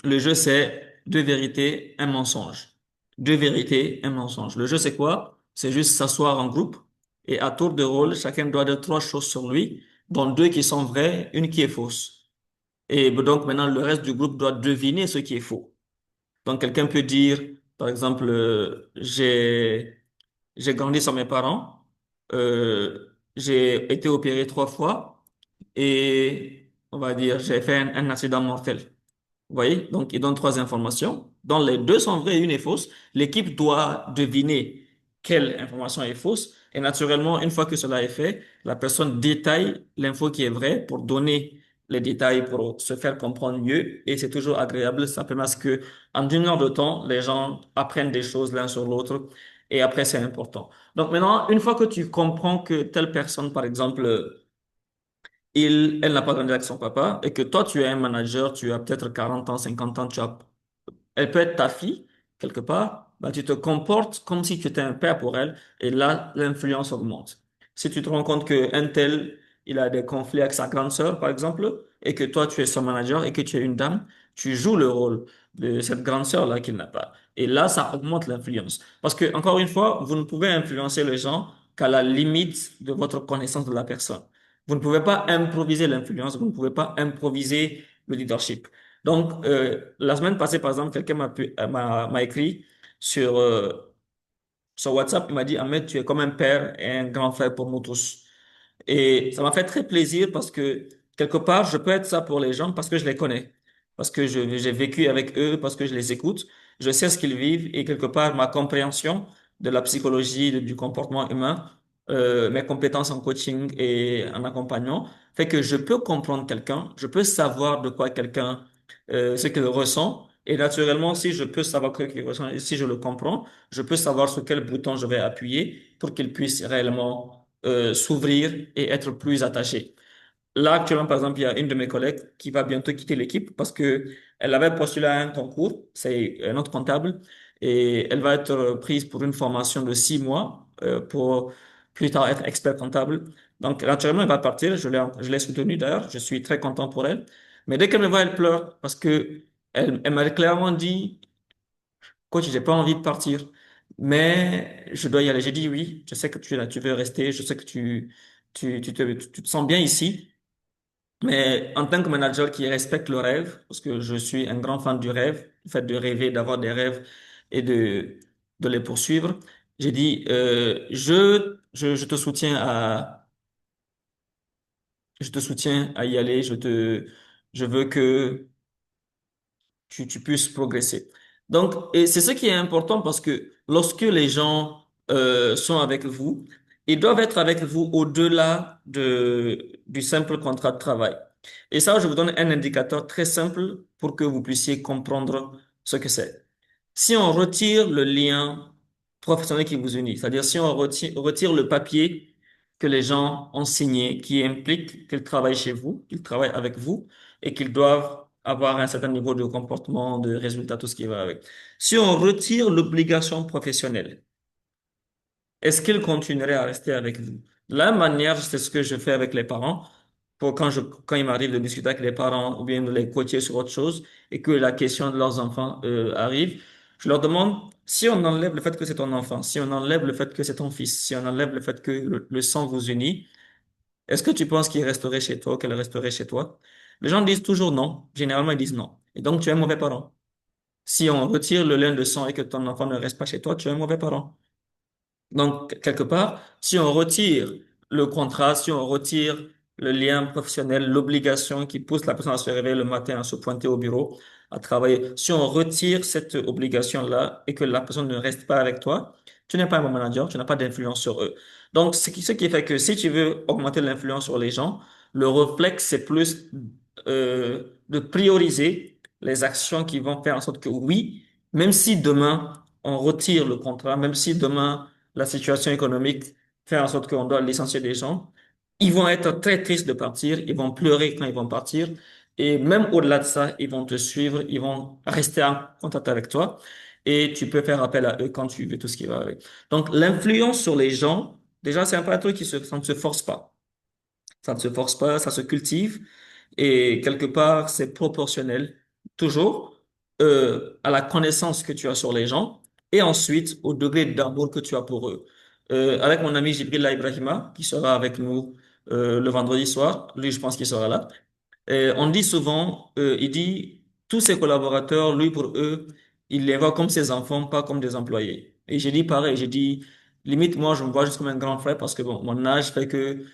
Le jeu, c'est deux vérités, un mensonge. Deux vérités, un mensonge. Le jeu, c'est quoi? C'est juste s'asseoir en groupe et à tour de rôle, chacun doit dire trois choses sur lui, dont deux qui sont vraies, une qui est fausse. Et donc maintenant, le reste du groupe doit deviner ce qui est faux. Donc quelqu'un peut dire, par exemple, j'ai grandi sans mes parents, j'ai été opéré 3 fois et on va dire j'ai fait un accident mortel. Vous voyez? Donc, il donne trois informations, dont les deux sont vraies et une est fausse. L'équipe doit deviner quelle information est fausse. Et naturellement, une fois que cela est fait, la personne détaille l'info qui est vraie pour donner les détails pour se faire comprendre mieux. Et c'est toujours agréable. Ça permet à ce que, en 1 heure de temps, les gens apprennent des choses l'un sur l'autre. Et après, c'est important. Donc maintenant, une fois que tu comprends que telle personne, par exemple, elle n'a pas grandi avec son papa et que toi, tu es un manager, tu as peut-être 40 ans, 50 ans, elle peut être ta fille, quelque part, bah, tu te comportes comme si tu étais un père pour elle et là, l'influence augmente. Si tu te rends compte que un tel, il a des conflits avec sa grande sœur, par exemple, et que toi, tu es son manager et que tu es une dame, tu joues le rôle de cette grande sœur-là qu'il n'a pas. Et là, ça augmente l'influence. Parce que, encore une fois, vous ne pouvez influencer les gens qu'à la limite de votre connaissance de la personne. Vous ne pouvez pas improviser l'influence, vous ne pouvez pas improviser le leadership. Donc, la semaine passée, par exemple, quelqu'un m'a écrit sur, sur WhatsApp, il m'a dit, Ahmed, tu es comme un père et un grand frère pour nous tous. Et ça m'a fait très plaisir parce que quelque part, je peux être ça pour les gens parce que je les connais, parce que j'ai vécu avec eux, parce que je les écoute. je sais ce qu'ils vivent et quelque part ma compréhension de la psychologie, du comportement humain, mes compétences en coaching et en accompagnement fait que je peux comprendre quelqu'un, je peux savoir de quoi quelqu'un, ce qu'il ressent. Et naturellement, si je peux savoir ce qu'il ressent et si je le comprends, je peux savoir sur quel bouton je vais appuyer pour qu'il puisse réellement s'ouvrir et être plus attaché. Là, actuellement, par exemple, il y a une de mes collègues qui va bientôt quitter l'équipe parce que elle avait postulé à un concours, c'est un autre comptable, et elle va être prise pour une formation de 6 mois pour plus tard être expert comptable. Donc, naturellement, elle va partir. Je l'ai soutenue d'ailleurs. Je suis très content pour elle. Mais dès qu'elle me voit, elle pleure parce que elle m'a clairement dit, Coach, j'ai pas envie de partir, mais je dois y aller. J'ai dit oui. Je sais que tu es là, tu veux rester. Je sais que tu te sens bien ici. Mais en tant que manager qui respecte le rêve, parce que je suis un grand fan du rêve, le fait de rêver, d'avoir des rêves et de les poursuivre, j'ai dit, je te soutiens je te soutiens à y aller, je veux que tu puisses progresser. Donc, et c'est ce qui est important parce que lorsque les gens sont avec vous, ils doivent être avec vous au-delà du simple contrat de travail. Et ça, je vous donne un indicateur très simple pour que vous puissiez comprendre ce que c'est. Si on retire le lien professionnel qui vous unit, c'est-à-dire si on retire le papier que les gens ont signé qui implique qu'ils travaillent chez vous, qu'ils travaillent avec vous, et qu'ils doivent avoir un certain niveau de comportement, de résultat, tout ce qui va avec. Si on retire l'obligation professionnelle, est-ce qu'ils continueraient à rester avec vous? De la même manière, c'est ce que je fais avec les parents. Quand il m'arrive de discuter avec les parents ou bien de les coacher sur autre chose et que la question de leurs enfants arrive, je leur demande si on enlève le fait que c'est ton enfant, si on enlève le fait que c'est ton fils, si on enlève le fait que le sang vous unit, est-ce que tu penses qu'il resterait chez toi ou qu'elle resterait chez toi? Les gens disent toujours non. Généralement, ils disent non. Et donc, tu es un mauvais parent. Si on retire le lien de sang et que ton enfant ne reste pas chez toi, tu es un mauvais parent. Donc, quelque part, si on retire le contrat, si on retire le lien professionnel, l'obligation qui pousse la personne à se réveiller le matin, à se pointer au bureau, à travailler, si on retire cette obligation-là et que la personne ne reste pas avec toi, tu n'es pas un bon manager, tu n'as pas d'influence sur eux. Donc, ce qui fait que si tu veux augmenter l'influence sur les gens, le réflexe, c'est plus de prioriser les actions qui vont faire en sorte que oui, même si demain on retire le contrat, même si demain la situation économique fait en sorte qu'on doit licencier des gens, ils vont être très tristes de partir, ils vont pleurer quand ils vont partir, et même au-delà de ça, ils vont te suivre, ils vont rester en contact avec toi, et tu peux faire appel à eux quand tu veux, tout ce qui va avec. Donc, l'influence sur les gens, déjà, c'est un truc ça ne se force pas. Ça ne se force pas, ça se cultive et quelque part, c'est proportionnel toujours à la connaissance que tu as sur les gens et ensuite au degré d'amour que tu as pour eux. Avec mon ami Jibril Ibrahima, qui sera avec nous le vendredi soir, lui, je pense qu'il sera là. On dit souvent, il dit, tous ses collaborateurs, lui, pour eux, il les voit comme ses enfants, pas comme des employés. Et j'ai dit pareil, j'ai dit, limite, moi, je me vois juste comme un grand frère parce que bon, mon âge fait que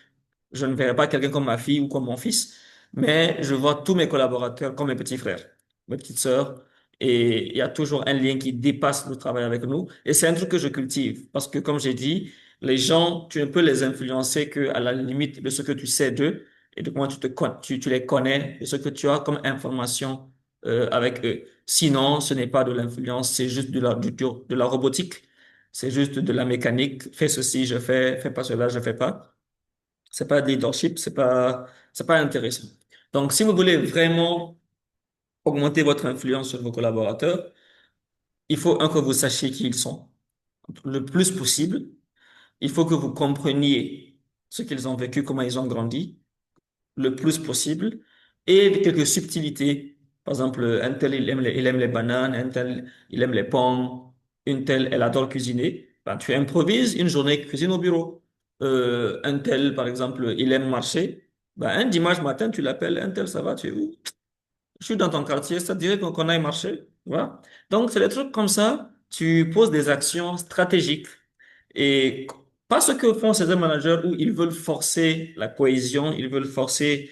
je ne verrai pas quelqu'un comme ma fille ou comme mon fils, mais je vois tous mes collaborateurs comme mes petits frères, mes petites sœurs. Et il y a toujours un lien qui dépasse le travail avec nous. Et c'est un truc que je cultive. Parce que, comme j'ai dit, les gens, tu ne peux les influencer que à la limite de ce que tu sais d'eux et de comment tu les connais et ce que tu as comme information avec eux. Sinon, ce n'est pas de l'influence, c'est juste de la robotique. C'est juste de la mécanique. Fais ceci, je fais pas cela, je fais pas. C'est pas de leadership, c'est pas intéressant. Donc, si vous voulez vraiment augmenter votre influence sur vos collaborateurs, il faut, que vous sachiez qui ils sont le plus possible. Il faut que vous compreniez ce qu'ils ont vécu, comment ils ont grandi le plus possible et quelques subtilités. Par exemple, un tel, il aime les bananes, un tel, il aime les pommes, une telle, elle adore cuisiner. Ben, tu improvises une journée cuisine au bureau. Un tel, par exemple, il aime marcher. Ben, un dimanche matin, tu l'appelles, un tel, ça va, tu es où? Je suis dans ton quartier, ça te dirait qu'on aille marcher. Voilà. Donc, c'est des trucs comme ça. Tu poses des actions stratégiques. Et pas ce que font ces managers où ils veulent forcer la cohésion, ils veulent forcer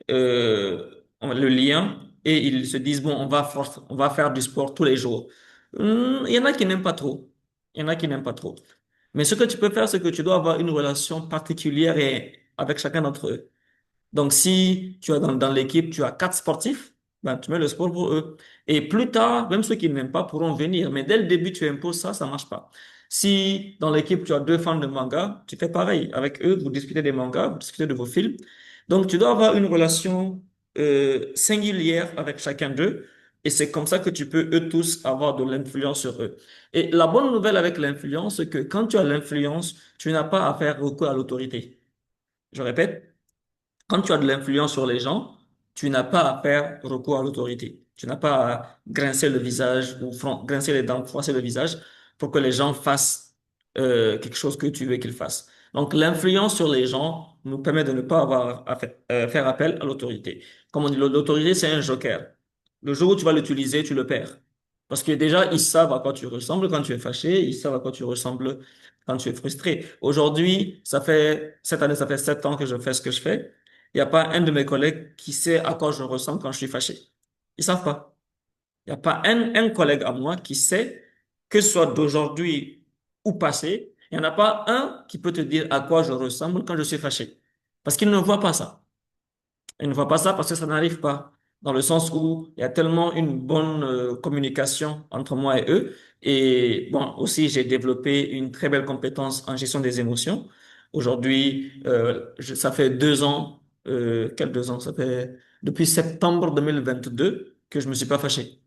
le lien et ils se disent, bon, on va faire du sport tous les jours. Il y en a qui n'aiment pas trop. Il y en a qui n'aiment pas trop. Mais ce que tu peux faire, c'est que tu dois avoir une relation particulière avec chacun d'entre eux. Donc, si tu as dans l'équipe, tu as quatre sportifs, ben, tu mets le sport pour eux. Et plus tard, même ceux qui n'aiment pas pourront venir. Mais dès le début, tu imposes ça, ça marche pas. Si dans l'équipe, tu as deux fans de manga, tu fais pareil. Avec eux, vous discutez des mangas, vous discutez de vos films. Donc, tu dois avoir une relation singulière avec chacun d'eux. Et c'est comme ça que tu peux, eux tous, avoir de l'influence sur eux. Et la bonne nouvelle avec l'influence, c'est que quand tu as l'influence, tu n'as pas à faire recours à l'autorité. Je répète, quand tu as de l'influence sur les gens, tu n'as pas à faire recours à l'autorité. Tu n'as pas à grincer le visage ou grincer les dents, froisser le visage pour que les gens fassent quelque chose que tu veux qu'ils fassent. Donc, l'influence sur les gens nous permet de ne pas avoir à faire appel à l'autorité. Comme on dit, l'autorité, c'est un joker. Le jour où tu vas l'utiliser, tu le perds. Parce que déjà, ils savent à quoi tu ressembles quand tu es fâché, ils savent à quoi tu ressembles quand tu es frustré. Aujourd'hui, cette année, ça fait 7 ans que je fais ce que je fais. Il n'y a pas un de mes collègues qui sait à quoi je ressemble quand je suis fâché. Ils savent pas. Il n'y a pas un collègue à moi qui sait, que ce soit d'aujourd'hui ou passé, il n'y en a pas un qui peut te dire à quoi je ressemble quand je suis fâché. Parce qu'il ne voit pas ça. Ils ne voient pas ça parce que ça n'arrive pas. Dans le sens où il y a tellement une bonne communication entre moi et eux. Et bon, aussi, j'ai développé une très belle compétence en gestion des émotions. Aujourd'hui, ça fait 2 ans, quels 2 ans? Ça fait depuis septembre 2022 que je me suis pas fâché.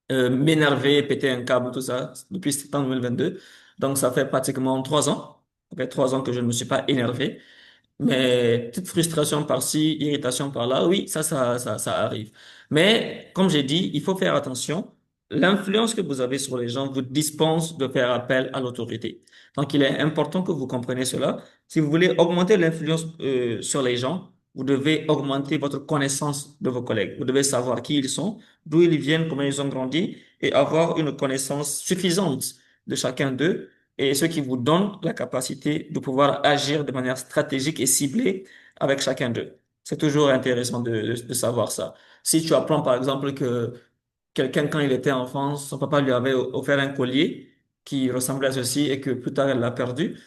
M'énerver, péter un câble, tout ça, depuis septembre 2022. Donc, ça fait pratiquement 3 ans. Ça fait 3 ans que je ne me suis pas énervé. Mais petite frustration par-ci, irritation par-là, oui, ça arrive. Mais comme j'ai dit, il faut faire attention. L'influence que vous avez sur les gens vous dispense de faire appel à l'autorité. Donc, il est important que vous compreniez cela. Si vous voulez augmenter l'influence sur les gens, vous devez augmenter votre connaissance de vos collègues. Vous devez savoir qui ils sont, d'où ils viennent, comment ils ont grandi, et avoir une connaissance suffisante de chacun d'eux et ce qui vous donne la capacité de pouvoir agir de manière stratégique et ciblée avec chacun d'eux. C'est toujours intéressant de savoir ça. Si tu apprends par exemple que quelqu'un, quand il était enfant, son papa lui avait offert un collier qui ressemblait à ceci et que plus tard elle l'a perdu,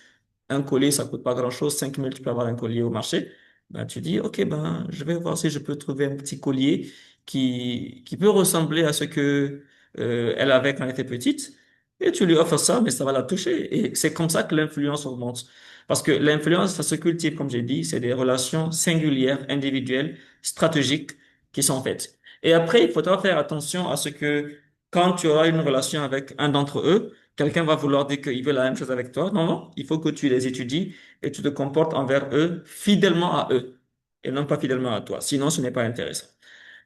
un collier, ça coûte pas grand-chose, 5 000, tu peux avoir un collier au marché. Ben, tu dis, OK, ben, je vais voir si je peux trouver un petit collier qui peut ressembler à ce que elle avait quand elle était petite. Et tu lui offres ça, mais ça va la toucher. Et c'est comme ça que l'influence augmente. Parce que l'influence, ça se cultive, comme j'ai dit, c'est des relations singulières, individuelles, stratégiques qui sont faites. Et après, il faudra faire attention à ce que quand tu auras une relation avec un d'entre eux, quelqu'un va vouloir dire qu'il veut la même chose avec toi. Non, non, il faut que tu les étudies et tu te comportes envers eux fidèlement à eux et non pas fidèlement à toi. Sinon, ce n'est pas intéressant.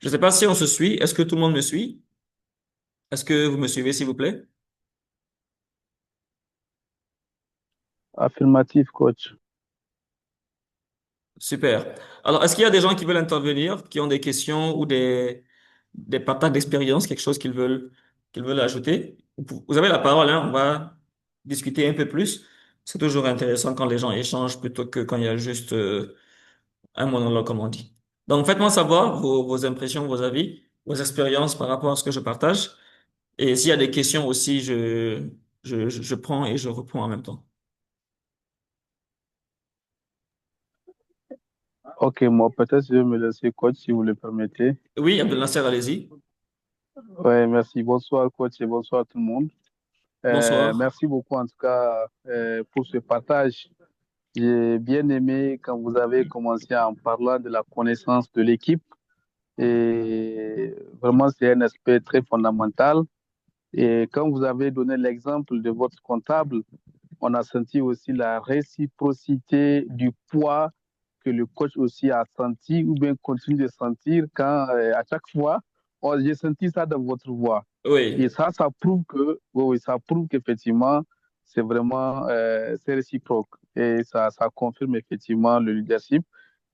Je ne sais pas si on se suit. Est-ce que tout le monde me suit? Est-ce que vous me suivez, s'il vous plaît? Affirmatif, coach. Super. Alors, est-ce qu'il y a des gens qui veulent intervenir, qui ont des questions ou des partages d'expérience, quelque chose qu'ils veulent ajouter? Vous avez la parole, hein? On va discuter un peu plus. C'est toujours intéressant quand les gens échangent plutôt que quand il y a juste un monologue, comme on dit. Donc, faites-moi savoir vos impressions, vos avis, vos expériences par rapport à ce que je partage. Et s'il y a des questions aussi, je prends et je réponds en même temps. Ok, moi, peut-être je vais me laisser, coach, si vous le permettez. Oui, Abdel Nasser, allez-y. Ouais, merci. Bonsoir, coach, et bonsoir tout le monde. Bonsoir. Merci beaucoup, en tout cas, pour ce partage. J'ai bien aimé quand vous avez commencé en parlant de la connaissance de l'équipe. Et vraiment, c'est un aspect très fondamental. Et quand vous avez donné l'exemple de votre comptable, on a senti aussi la réciprocité du poids que le coach aussi a senti ou bien continue de sentir quand à chaque fois, j'ai senti ça dans votre voix. Et Oui. ça prouve que, oui, oui, ça prouve qu'effectivement, c'est vraiment, c'est réciproque. Et ça confirme effectivement le leadership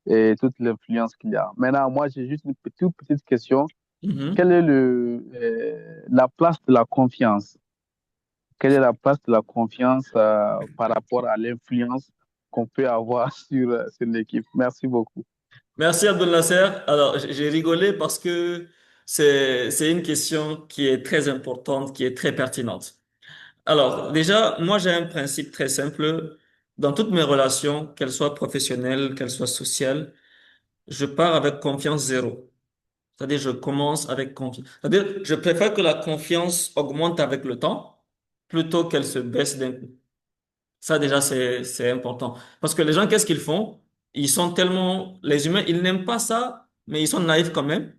et toute l'influence qu'il y a. Maintenant, moi, j'ai juste une toute petite question. Mhm. Quelle est la place de la confiance? Quelle est la place de la confiance par rapport à l'influence qu'on peut avoir sur l'équipe? Merci beaucoup. Merci Abdel Nasser. Alors, j'ai rigolé parce que C'est une question qui est très importante, qui est très pertinente. Alors, déjà, moi, j'ai un principe très simple. Dans toutes mes relations, qu'elles soient professionnelles, qu'elles soient sociales, je pars avec confiance zéro. C'est-à-dire, je commence avec confiance. C'est-à-dire, je préfère que la confiance augmente avec le temps plutôt qu'elle se baisse d'un coup. Ça, déjà, c'est important. Parce que les gens, qu'est-ce qu'ils font? Ils sont tellement, les humains, ils n'aiment pas ça, mais ils sont naïfs quand même.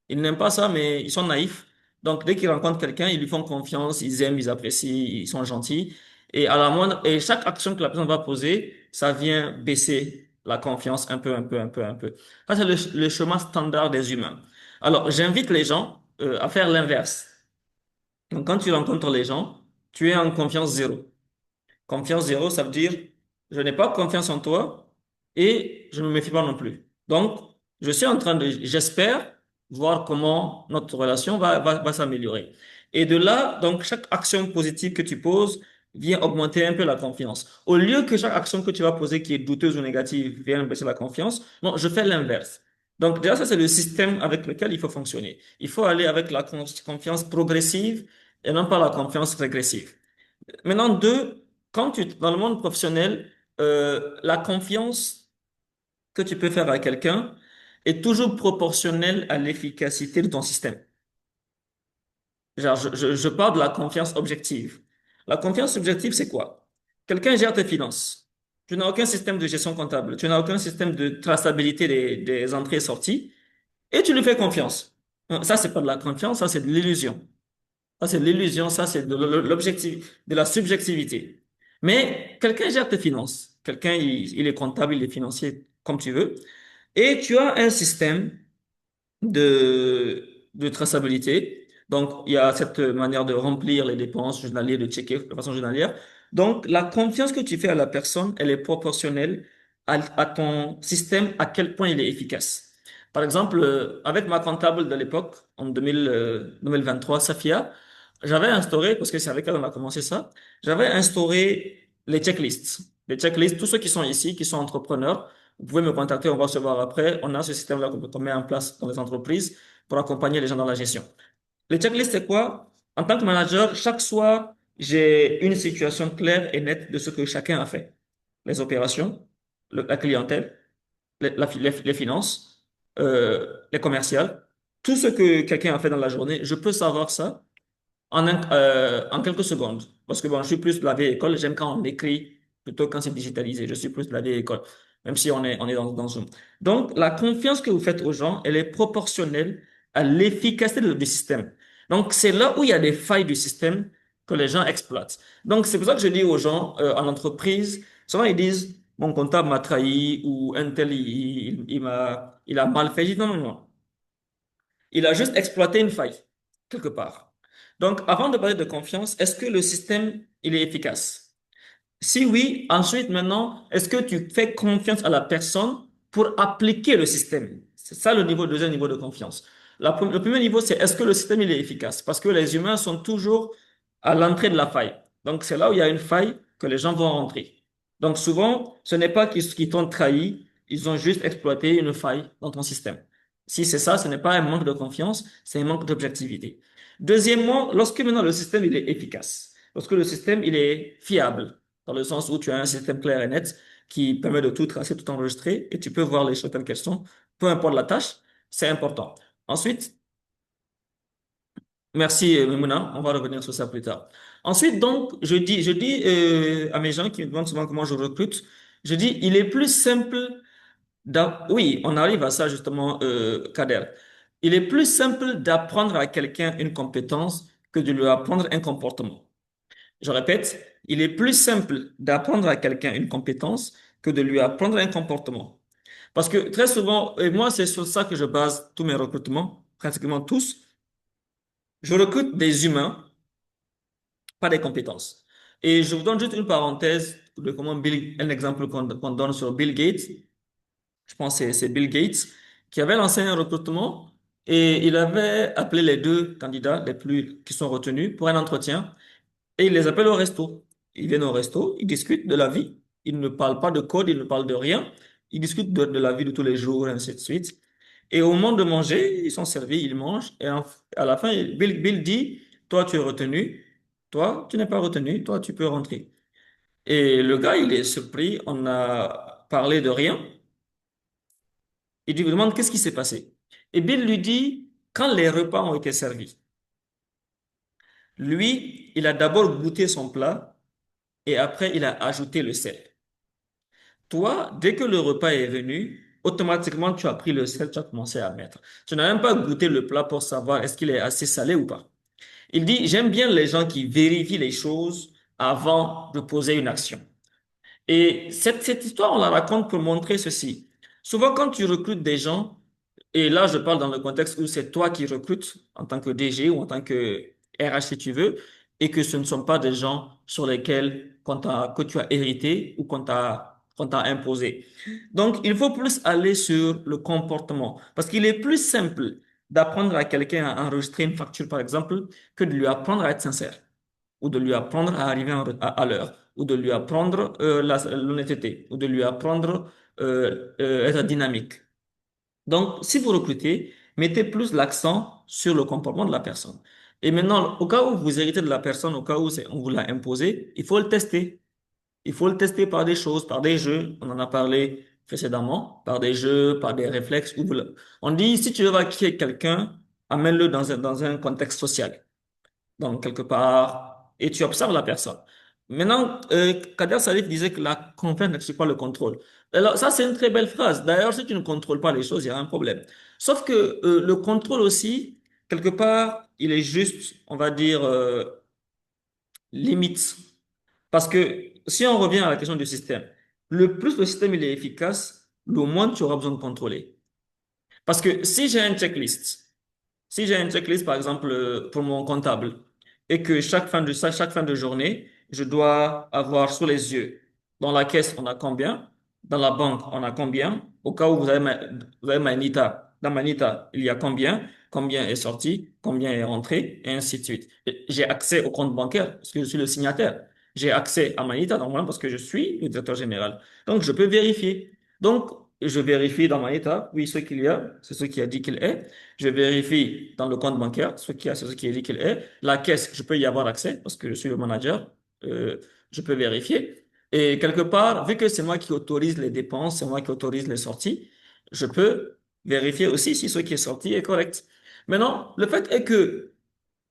Ils n'aiment pas ça, mais ils sont naïfs. Donc, dès qu'ils rencontrent quelqu'un, ils lui font confiance, ils aiment, ils apprécient, ils sont gentils. Et à la moindre, et chaque action que la personne va poser, ça vient baisser la confiance un peu, un peu, un peu, un peu. Ça, c'est le chemin standard des humains. Alors, j'invite les gens, à faire l'inverse. Donc, quand tu rencontres les gens, tu es en confiance zéro. Confiance zéro, ça veut dire je n'ai pas confiance en toi et je ne me méfie pas non plus. Donc, j'espère voir comment notre relation va s'améliorer. Et de là, donc, chaque action positive que tu poses vient augmenter un peu la confiance. Au lieu que chaque action que tu vas poser qui est douteuse ou négative vienne baisser la confiance, non, je fais l'inverse. Donc, déjà, ça, c'est le système avec lequel il faut fonctionner. Il faut aller avec la confiance progressive et non pas la confiance régressive. Maintenant, deux, dans le monde professionnel, la confiance que tu peux faire à quelqu'un est toujours proportionnelle à l'efficacité de ton système. Genre, je parle de la confiance objective. La confiance subjective, c'est quoi? Quelqu'un gère tes finances. Tu n'as aucun système de gestion comptable. Tu n'as aucun système de traçabilité des entrées et sorties. Et tu lui fais confiance. Ça, c'est pas de la confiance, ça, c'est de l'illusion. Ça, c'est de l'illusion, ça, c'est de l'objectif, de la subjectivité. Mais quelqu'un gère tes finances. Quelqu'un, il est comptable, il est financier, comme tu veux. Et tu as un système de traçabilité. Donc, il y a cette manière de remplir les dépenses journalières, de checker de façon journalière. Donc, la confiance que tu fais à la personne, elle est proportionnelle à ton système, à quel point il est efficace. Par exemple, avec ma comptable de l'époque, en 2023, Safia, j'avais instauré, parce que c'est avec elle qu'on a commencé ça, j'avais instauré les checklists. Les checklists, tous ceux qui sont ici, qui sont entrepreneurs, vous pouvez me contacter, on va se voir après. On a ce système-là qu'on met en place dans les entreprises pour accompagner les gens dans la gestion. Les checklists, c'est quoi? En tant que manager, chaque soir, j'ai une situation claire et nette de ce que chacun a fait. Les opérations, la clientèle, les finances, les commerciales, tout ce que quelqu'un a fait dans la journée, je peux savoir ça en quelques secondes. Parce que bon, je suis plus de la vieille école, j'aime quand on écrit plutôt quand c'est digitalisé. Je suis plus de la vieille école, même si on est dans Zoom. Donc, la confiance que vous faites aux gens, elle est proportionnelle à l'efficacité du système. Donc, c'est là où il y a des failles du système que les gens exploitent. Donc, c'est pour ça que je dis aux gens en entreprise, souvent ils disent, mon comptable m'a trahi ou un tel, il a mal fait. Je dis, non, non, non. Il a juste exploité une faille, quelque part. Donc, avant de parler de confiance, est-ce que le système, il est efficace? Si oui, ensuite, maintenant, est-ce que tu fais confiance à la personne pour appliquer le système? C'est ça le deuxième niveau de confiance. Le premier niveau, c'est est-ce que le système, il est efficace? Parce que les humains sont toujours à l'entrée de la faille. Donc, c'est là où il y a une faille que les gens vont rentrer. Donc, souvent, ce n'est pas qu'ils t'ont trahi, ils ont juste exploité une faille dans ton système. Si c'est ça, ce n'est pas un manque de confiance, c'est un manque d'objectivité. Deuxièmement, lorsque maintenant le système, il est efficace, lorsque le système, il est fiable, dans le sens où tu as un système clair et net qui permet de tout tracer, tout enregistrer, et tu peux voir les choses telles qu'elles sont, peu importe la tâche, c'est important. Ensuite, merci Mouna, on va revenir sur ça plus tard. Ensuite, donc, je dis à mes gens qui me demandent souvent comment je recrute, je dis, il est plus simple oui, on arrive à ça justement, Kader. Il est plus simple d'apprendre à quelqu'un une compétence que de lui apprendre un comportement. Je répète, il est plus simple d'apprendre à quelqu'un une compétence que de lui apprendre un comportement. Parce que très souvent, et moi, c'est sur ça que je base tous mes recrutements, pratiquement tous. Je recrute des humains, pas des compétences. Et je vous donne juste une parenthèse de comment un exemple qu'on donne sur Bill Gates. Je pense que c'est Bill Gates qui avait lancé un recrutement et il avait appelé les deux candidats les plus qui sont retenus pour un entretien et il les appelle au resto. Ils viennent au resto, ils discutent de la vie. Ils ne parlent pas de code, ils ne parlent de rien. Ils discutent de la vie de tous les jours, et ainsi de suite. Et au moment de manger, ils sont servis, ils mangent. Et à la fin, Bill dit, toi, tu es retenu. Toi, tu n'es pas retenu. Toi, tu peux rentrer. Et le gars, il est surpris. On a parlé de rien. Il lui demande qu'est-ce qui s'est passé. Et Bill lui dit, quand les repas ont été servis, lui, il a d'abord goûté son plat et après, il a ajouté le sel. Toi, dès que le repas est venu, automatiquement, tu as pris le sel, tu as commencé à mettre. Tu n'as même pas goûté le plat pour savoir est-ce qu'il est assez salé ou pas. Il dit, j'aime bien les gens qui vérifient les choses avant de poser une action. Et cette histoire, on la raconte pour montrer ceci. Souvent, quand tu recrutes des gens, et là, je parle dans le contexte où c'est toi qui recrutes en tant que DG ou en tant que RH si tu veux, et que ce ne sont pas des gens sur lesquels que tu as hérité ou qu'on t'a imposé. Donc, il faut plus aller sur le comportement parce qu'il est plus simple d'apprendre à quelqu'un à enregistrer une facture, par exemple, que de lui apprendre à être sincère ou de lui apprendre à arriver à l'heure, ou de lui apprendre l'honnêteté, ou de lui apprendre être dynamique. Donc, si vous recrutez, mettez plus l'accent sur le comportement de la personne. Et maintenant, au cas où vous héritez de la personne, au cas où on vous l'a imposé, il faut le tester. Il faut le tester par des choses, par des jeux. On en a parlé précédemment, par des jeux, par des réflexes. On dit, si tu veux vaquer quelqu'un, amène-le dans un contexte social donc quelque part, et tu observes la personne. Maintenant, Kader Salif disait que la confiance n'exclut pas le contrôle. Alors, ça, c'est une très belle phrase. D'ailleurs, si tu ne contrôles pas les choses, il y a un problème. Sauf que le contrôle aussi, quelque part, il est juste, on va dire, limite. Parce que si on revient à la question du système, le plus le système il est efficace, le moins tu auras besoin de contrôler. Parce que si j'ai une checklist, par exemple, pour mon comptable, et que chaque fin de journée, je dois avoir sous les yeux, dans la caisse, on a combien, dans la banque, on a combien, au cas où vous avez ma NITA, dans ma NITA, il y a combien est sorti, combien est rentré, et ainsi de suite. Et j'ai accès au compte bancaire, parce que je suis le signataire. J'ai accès à ma NITA, normalement, parce que je suis le directeur général. Donc, je peux vérifier. Donc, je vérifie dans ma NITA, oui, ce qu'il y a, c'est ce qui a dit qu'il est. Je vérifie dans le compte bancaire ce qu'il y a, c'est ce qui est dit qu'il est. La caisse, je peux y avoir accès parce que je suis le manager. Euh, je peux vérifier. Et quelque part, vu que c'est moi qui autorise les dépenses, c'est moi qui autorise les sorties, je peux vérifier aussi si ce qui est sorti est correct. Maintenant, le fait est que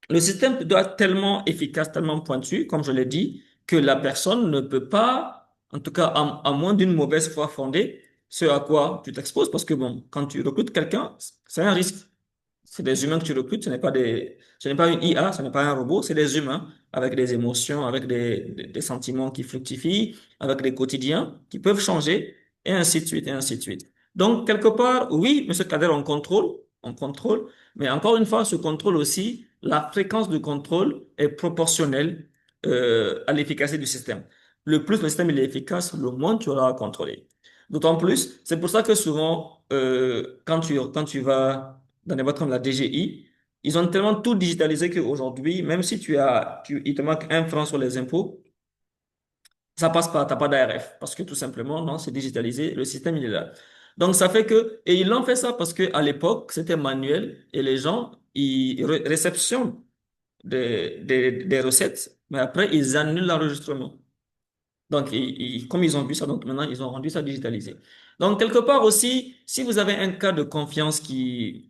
le système doit être tellement efficace, tellement pointu, comme je l'ai dit, que la personne ne peut pas, en tout cas, à moins d'une mauvaise foi fondée, ce à quoi tu t'exposes, parce que bon, quand tu recrutes quelqu'un, c'est un risque. C'est des humains que tu recrutes, ce n'est pas une IA, ce n'est pas un robot, c'est des humains avec des émotions, avec des sentiments qui fructifient, avec des quotidiens qui peuvent changer, et ainsi de suite, et ainsi de suite. Donc, quelque part, oui, Monsieur Kader, on contrôle, mais encore une fois, ce contrôle aussi, la fréquence de contrôle est proportionnelle à l'efficacité du système. Le plus le système il est efficace, le moins tu auras à contrôler. D'autant plus, c'est pour ça que souvent, quand tu vas dans des boîtes comme la DGI, ils ont tellement tout digitalisé qu'aujourd'hui, même si il te manque un franc sur les impôts, ça passe pas, t'as pas d'ARF. Parce que tout simplement, non, c'est digitalisé, le système, il est là. Donc, ça fait et ils l'ont fait ça parce que à l'époque, c'était manuel et les gens, ils réceptionnent des recettes, mais après, ils annulent l'enregistrement. Donc, comme ils ont vu ça, donc maintenant, ils ont rendu ça digitalisé. Donc, quelque part aussi, si vous avez un cas de confiance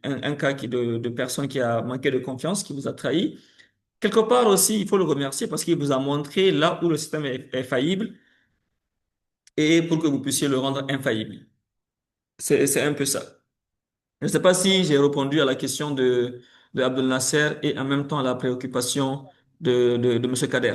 un cas de personne qui a manqué de confiance, qui vous a trahi, quelque part aussi, il faut le remercier parce qu'il vous a montré là où le système est faillible et pour que vous puissiez le rendre infaillible. C'est un peu ça. Je ne sais pas si j'ai répondu à la question de Abdel Nasser et en même temps à la préoccupation de M. Kader.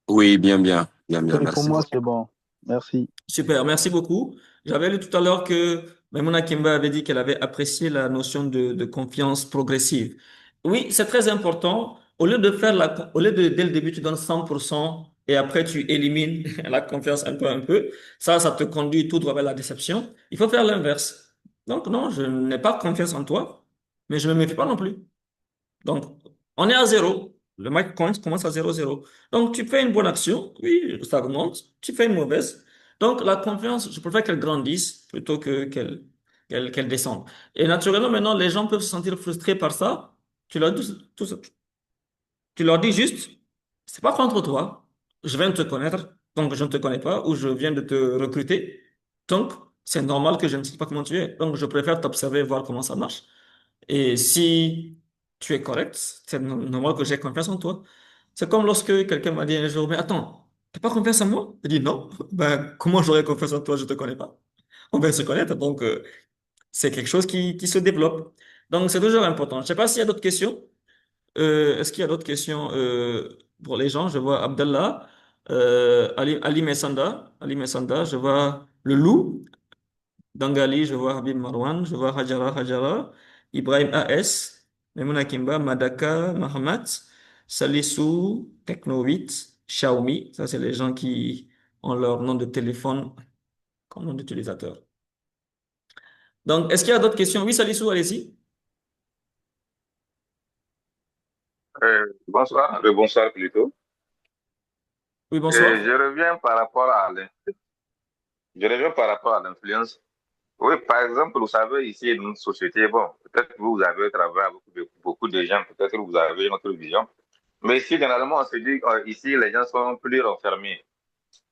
Oui, bien, bien, bien, bien, Et pour merci moi, beaucoup. c'est bon. Merci. Super, merci beaucoup. J'avais lu tout à l'heure que Maimouna Kimba avait dit qu'elle avait apprécié la notion de confiance progressive. Oui, c'est très important. Au lieu de, dès le début, tu donnes 100% et après tu élimines la confiance un peu, ça te conduit tout droit vers la déception. Il faut faire l'inverse. Donc, non, je n'ai pas confiance en toi, mais je ne me méfie pas non plus. Donc, on est à zéro. Le match commence à 0-0. Donc, tu fais une bonne action, oui, ça augmente. Tu fais une mauvaise. Donc, la confiance, je préfère qu'elle grandisse plutôt que qu'elle descende. Et naturellement, maintenant, les gens peuvent se sentir frustrés par ça. Tu leur dis, tu leur dis juste, c'est pas contre toi. Je viens de te connaître, donc je ne te connais pas, ou je viens de te recruter. Donc, c'est normal que je ne sais pas comment tu es. Donc, je préfère t'observer, voir comment ça marche. Et si tu es correct, c'est normal que j'ai confiance en toi. C'est comme lorsque quelqu'un m'a dit un jour, mais attends, t'as pas confiance en moi? Je dis non. Ben, comment j'aurais confiance en toi? Je te connais pas. On vient se connaître, donc c'est quelque chose qui se développe. Donc, c'est toujours important. Je sais pas s'il y a d'autres questions. Est-ce qu'il y a d'autres questions pour les gens? Je vois Abdallah, Ali Messanda, je vois le loup. Dangali, je vois Habib Marwan, je vois Hajara, Ibrahim AS, Memouna Kimba, Madaka, Mahamat, Salissou, Techno8, Xiaomi. Ça, c'est les gens qui ont leur nom de téléphone comme nom d'utilisateur. Donc, est-ce qu'il y a d'autres questions? Oui, Salissou, allez-y. Bonsoir, bonsoir plutôt. Oui, Et bonsoir. je reviens par rapport à l'influence. Oui, par exemple, vous savez, ici, dans notre société, bon, peut-être que vous avez travaillé avec beaucoup de gens, peut-être que vous avez une autre vision. Mais ici, généralement, on se dit, ici, les gens sont plus renfermés.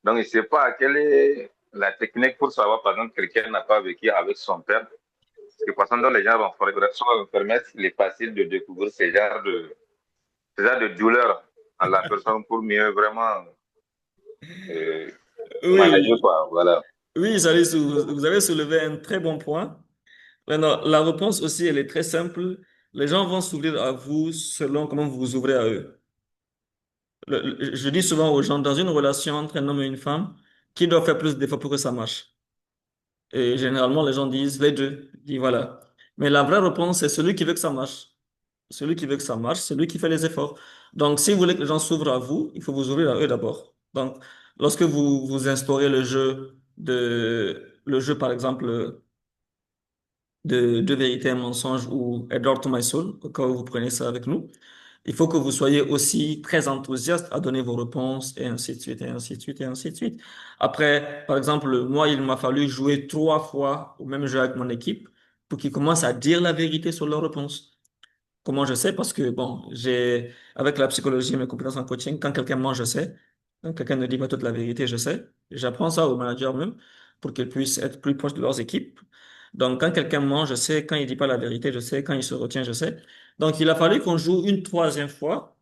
Donc, je ne sais pas quelle est la technique pour savoir, par exemple, quelqu'un n'a pas vécu avec son père. Parce que, par exemple, les gens sont renfermés, il est facile de découvrir ce genre de douleur à la personne pour mieux vraiment euh, manager, Oui, quoi. Voilà. oui, Salissou, vous avez soulevé un très bon point. Maintenant, la réponse aussi, elle est très simple. Les gens vont s'ouvrir à vous selon comment vous vous ouvrez à eux. Je dis souvent aux gens, dans une relation entre un homme et une femme, qui doit faire plus d'efforts pour que ça marche? Et généralement, les gens disent les deux. Je dis voilà. Mais la vraie réponse, c'est celui qui veut que ça marche. Celui qui veut que ça marche, c'est lui qui fait les efforts. Donc, si vous voulez que les gens s'ouvrent à vous, il faut vous ouvrir à eux d'abord. Donc, lorsque vous instaurez le jeu, par exemple, de vérité et mensonge ou Edward to My Soul, au cas où vous prenez ça avec nous. Il faut que vous soyez aussi très enthousiaste à donner vos réponses et ainsi de suite, et ainsi de suite, et ainsi de suite. Après, par exemple, moi, il m'a fallu jouer 3 fois au même jeu avec mon équipe pour qu'ils commencent à dire la vérité sur leurs réponses. Comment je sais? Parce que, bon, avec la psychologie et mes compétences en coaching, quand quelqu'un ment, je sais. Quand quelqu'un ne dit pas toute la vérité, je sais. J'apprends ça aux managers même pour qu'ils puissent être plus proches de leurs équipes. Donc, quand quelqu'un ment, je sais. Quand il dit pas la vérité, je sais. Quand il se retient, je sais. Donc, il a fallu qu'on joue une troisième fois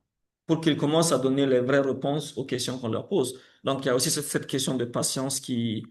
pour qu'ils commencent à donner les vraies réponses aux questions qu'on leur pose. Donc, il y a aussi cette question de patience qui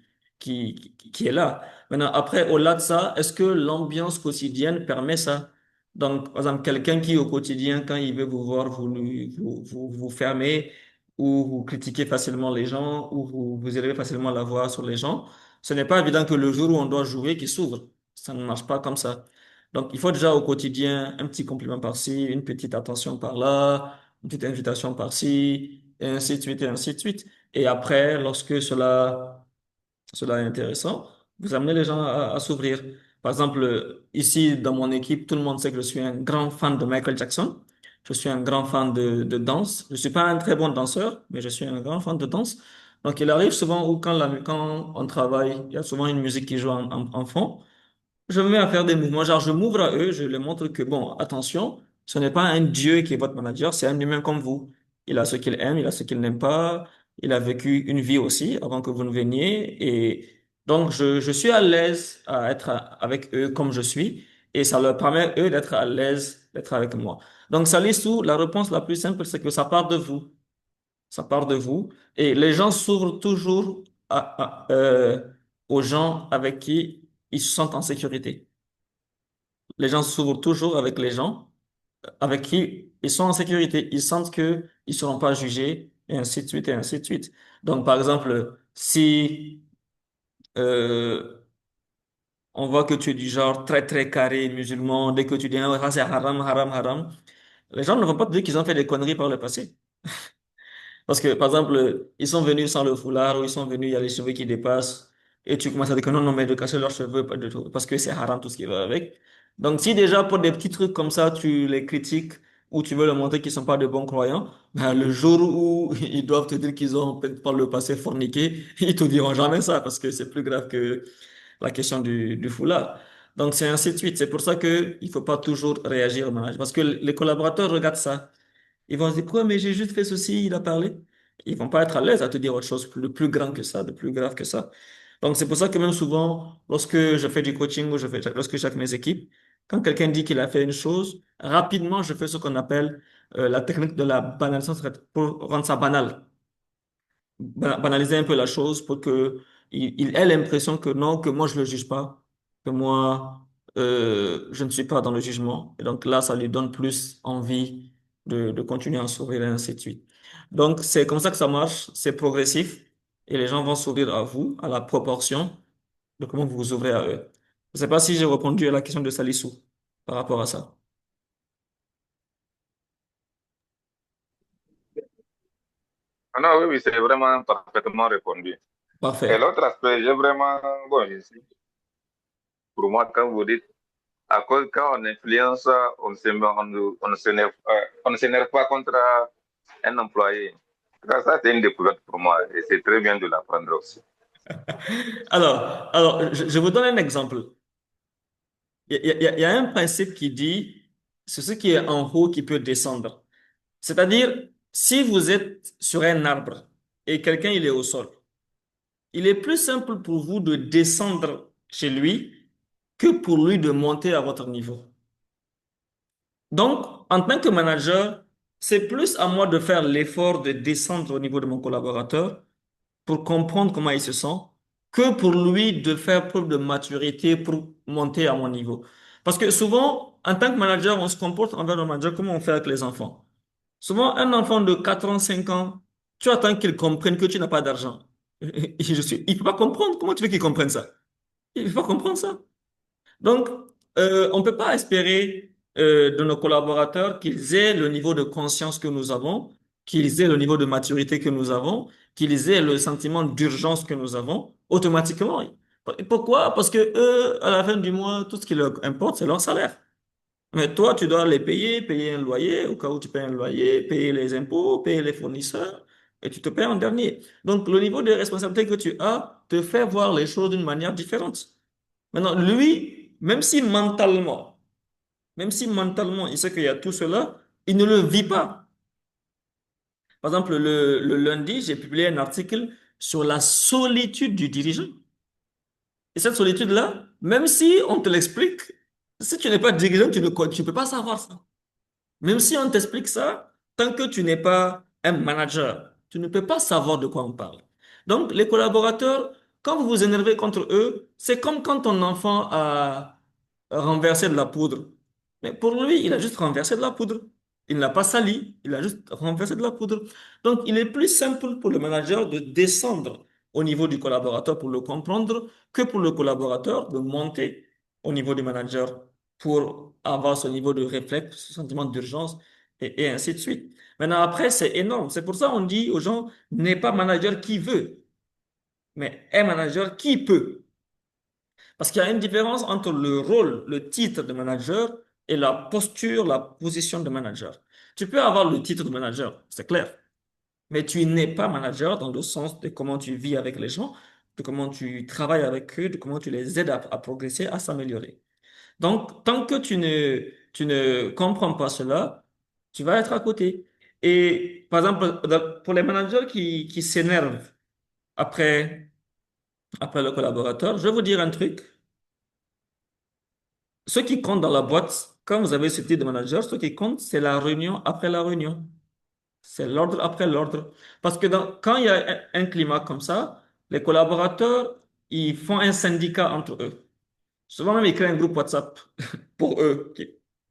est là. Maintenant, après, au-delà de ça, est-ce que l'ambiance quotidienne permet ça? Donc, par exemple, quelqu'un qui au quotidien, quand il veut vous voir, vous fermez ou vous critiquez facilement les gens ou vous élevez facilement la voix sur les gens, ce n'est pas évident que le jour où on doit jouer, qu'il s'ouvre. Ça ne marche pas comme ça. Donc, il faut déjà au quotidien un petit compliment par-ci, une petite attention par-là, une petite invitation par-ci, et ainsi de suite, et ainsi de suite. Et après, lorsque cela est intéressant. Vous amenez les gens à s'ouvrir. Par exemple, ici, dans mon équipe, tout le monde sait que je suis un grand fan de Michael Jackson. Je suis un grand fan de danse. Je suis pas un très bon danseur, mais je suis un grand fan de danse. Donc, il arrive souvent où quand on travaille, il y a souvent une musique qui joue en fond. Je me mets à faire des mouvements, genre je m'ouvre à eux, je leur montre que, bon, attention, ce n'est pas un Dieu qui est votre manager, c'est un humain comme vous. Il a ce qu'il aime, il a ce qu'il n'aime pas, il a vécu une vie aussi avant que vous ne veniez. Et donc, je suis à l'aise à être avec eux comme je suis, et ça leur permet, eux, d'être à l'aise d'être avec moi. Donc, Salissou, la réponse la plus simple, c'est que ça part de vous. Ça part de vous. Et les gens s'ouvrent toujours aux gens avec qui ils se sentent en sécurité. Les gens s'ouvrent toujours avec les gens avec qui ils sont en sécurité. Ils sentent que ils seront pas jugés, et ainsi de suite, et ainsi de suite. Donc, par exemple, si euh, on voit que tu es du genre très, très carré musulman, dès que tu dis ah, c'est haram, haram, haram, les gens ne vont pas te dire qu'ils ont fait des conneries par le passé. Parce que, par exemple, ils sont venus sans le foulard ou ils sont venus, il y a les cheveux qui dépassent et tu commences à dire que non, non, mais de cacher leurs cheveux, pas du tout, parce que c'est haram tout ce qui va avec. Donc, si déjà pour des petits trucs comme ça, tu les critiques où tu veux leur montrer qu'ils sont pas de bons croyants, ben, le jour où ils doivent te dire qu'ils ont peut-être par le passé forniqué, ils te diront jamais ça parce que c'est plus grave que la question du foulard. Donc, c'est ainsi de suite. C'est pour ça que il faut pas toujours réagir au mariage parce que les collaborateurs regardent ça. Ils vont se dire, quoi, mais j'ai juste fait ceci, il a parlé. Ils vont pas être à l'aise à te dire autre chose de plus grand que ça, de plus grave que ça. Donc, c'est pour ça que même souvent, lorsque je fais du coaching ou lorsque j'ai avec mes équipes, quand quelqu'un dit qu'il a fait une chose, rapidement, je fais ce qu'on appelle la technique de la banalisation pour rendre ça banal, banaliser un peu la chose pour que il ait l'impression que non, que moi je le juge pas, que moi je ne suis pas dans le jugement. Et donc là, ça lui donne plus envie de continuer à sourire et ainsi de suite. Donc c'est comme ça que ça marche, c'est progressif et les gens vont sourire à vous à la proportion de comment vous vous ouvrez à eux. Je ne sais pas si j'ai répondu à la question de Salissou par rapport à ça. Ah non, oui, oui, c'est vraiment parfaitement répondu. Et Parfait. l'autre aspect, j'ai vraiment, bon, pour moi, quand vous dites, à cause, quand on influence, on ne on ne s'énerve pas contre un employé. Ça, c'est une découverte pour moi et c'est très bien de l'apprendre aussi. Alors, je vous donne un exemple. Il y a un principe qui dit, c'est ce qui est en haut qui peut descendre. C'est-à-dire, si vous êtes sur un arbre et quelqu'un il est au sol, il est plus simple pour vous de descendre chez lui que pour lui de monter à votre niveau. Donc, en tant que manager, c'est plus à moi de faire l'effort de descendre au niveau de mon collaborateur pour comprendre comment il se sent que pour lui de faire preuve de maturité pour monter à mon niveau. Parce que souvent, en tant que manager, on se comporte envers le manager comme on fait avec les enfants. Souvent, un enfant de 4 ans, 5 ans, tu attends qu'il comprenne que tu n'as pas d'argent. Il peut pas comprendre. Comment tu veux qu'il comprenne ça? Il peut pas comprendre ça. Donc, on ne peut pas espérer de nos collaborateurs qu'ils aient le niveau de conscience que nous avons, qu'ils aient le niveau de maturité que nous avons, qu'ils aient le sentiment d'urgence que nous avons automatiquement. Pourquoi? Parce que eux, à la fin du mois, tout ce qui leur importe, c'est leur salaire. Mais toi, tu dois les payer, payer un loyer, au cas où tu payes un loyer, payer les impôts, payer les fournisseurs, et tu te payes en dernier. Donc, le niveau de responsabilité que tu as te fait voir les choses d'une manière différente. Maintenant, lui, même si mentalement, il sait qu'il y a tout cela, il ne le vit pas. Par exemple, le lundi, j'ai publié un article sur la solitude du dirigeant. Et cette solitude-là, même si on te l'explique, si tu n'es pas dirigeant, tu peux pas savoir ça. Même si on t'explique ça, tant que tu n'es pas un manager, tu ne peux pas savoir de quoi on parle. Donc, les collaborateurs, quand vous vous énervez contre eux, c'est comme quand ton enfant a renversé de la poudre. Mais pour lui, il a juste renversé de la poudre. Il n'a pas sali, il a juste renversé de la poudre. Donc, il est plus simple pour le manager de descendre au niveau du collaborateur pour le comprendre que pour le collaborateur de monter au niveau du manager pour avoir ce niveau de réflexe, ce sentiment d'urgence et ainsi de suite. Maintenant, après, c'est énorme. C'est pour ça qu'on dit aux gens, n'est pas manager qui veut, mais est manager qui peut. Parce qu'il y a une différence entre le rôle, le titre de manager et la posture, la position de manager. Tu peux avoir le titre de manager, c'est clair, mais tu n'es pas manager dans le sens de comment tu vis avec les gens, de comment tu travailles avec eux, de comment tu les aides à progresser, à s'améliorer. Donc, tant que tu ne comprends pas cela, tu vas être à côté. Et par exemple, pour les managers qui s'énervent après, après le collaborateur, je vais vous dire un truc. Ce qui compte dans la boîte, quand vous avez ce type de manager, ce qui compte, c'est la réunion après la réunion. C'est l'ordre après l'ordre. Parce que quand il y a un climat comme ça, les collaborateurs, ils font un syndicat entre eux. Souvent même, ils créent un groupe WhatsApp pour eux.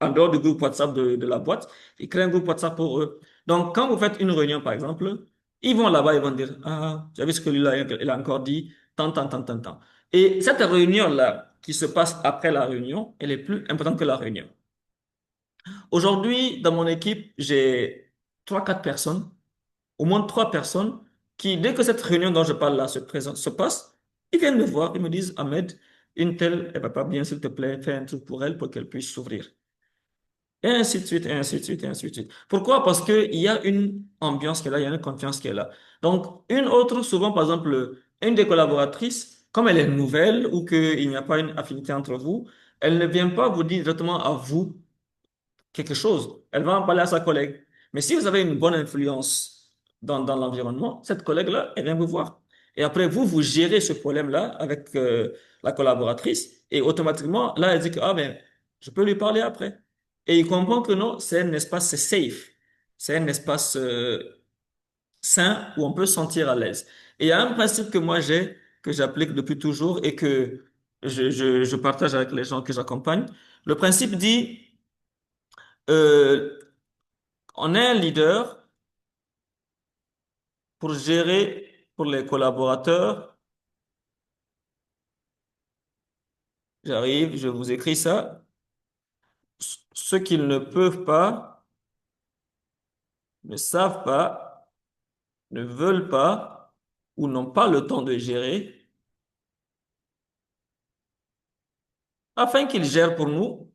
En dehors du groupe WhatsApp de la boîte, ils créent un groupe WhatsApp pour eux. Donc, quand vous faites une réunion, par exemple, ils vont là-bas, ils vont dire, ah, tu as vu ce que lui-là, il a encore dit, tant, tant, tant, tant, tant. Et cette réunion-là, qui se passe après la réunion, elle est plus importante que la réunion. Aujourd'hui, dans mon équipe, j'ai trois, quatre personnes, au moins trois personnes, qui, dès que cette réunion dont je parle là se passe, ils viennent me voir, ils me disent, Ahmed, une telle, elle va pas bien, s'il te plaît, fais un truc pour elle pour qu'elle puisse s'ouvrir. Et ainsi de suite, et ainsi de suite, et ainsi de suite. Pourquoi? Parce qu'il y a une ambiance qui est là, il y a une confiance qui est là. Donc, une autre, souvent, par exemple, une des collaboratrices, comme elle est nouvelle ou qu'il n'y a pas une affinité entre vous, elle ne vient pas vous dire directement à vous quelque chose. Elle va en parler à sa collègue. Mais si vous avez une bonne influence dans l'environnement, cette collègue-là, elle vient vous voir. Et après, vous gérez ce problème-là avec la collaboratrice et automatiquement, là, elle dit que, ah ben, je peux lui parler après. Et il comprend que non, c'est un espace c'est safe. C'est un espace sain où on peut se sentir à l'aise. Et il y a un principe que moi j'ai, que j'applique depuis toujours et que je partage avec les gens que j'accompagne. Le principe dit, euh, on est un leader pour gérer pour les collaborateurs. J'arrive, je vous écris ça. Ceux qui ne peuvent pas, ne savent pas, ne veulent pas ou n'ont pas le temps de gérer, afin qu'ils gèrent pour nous,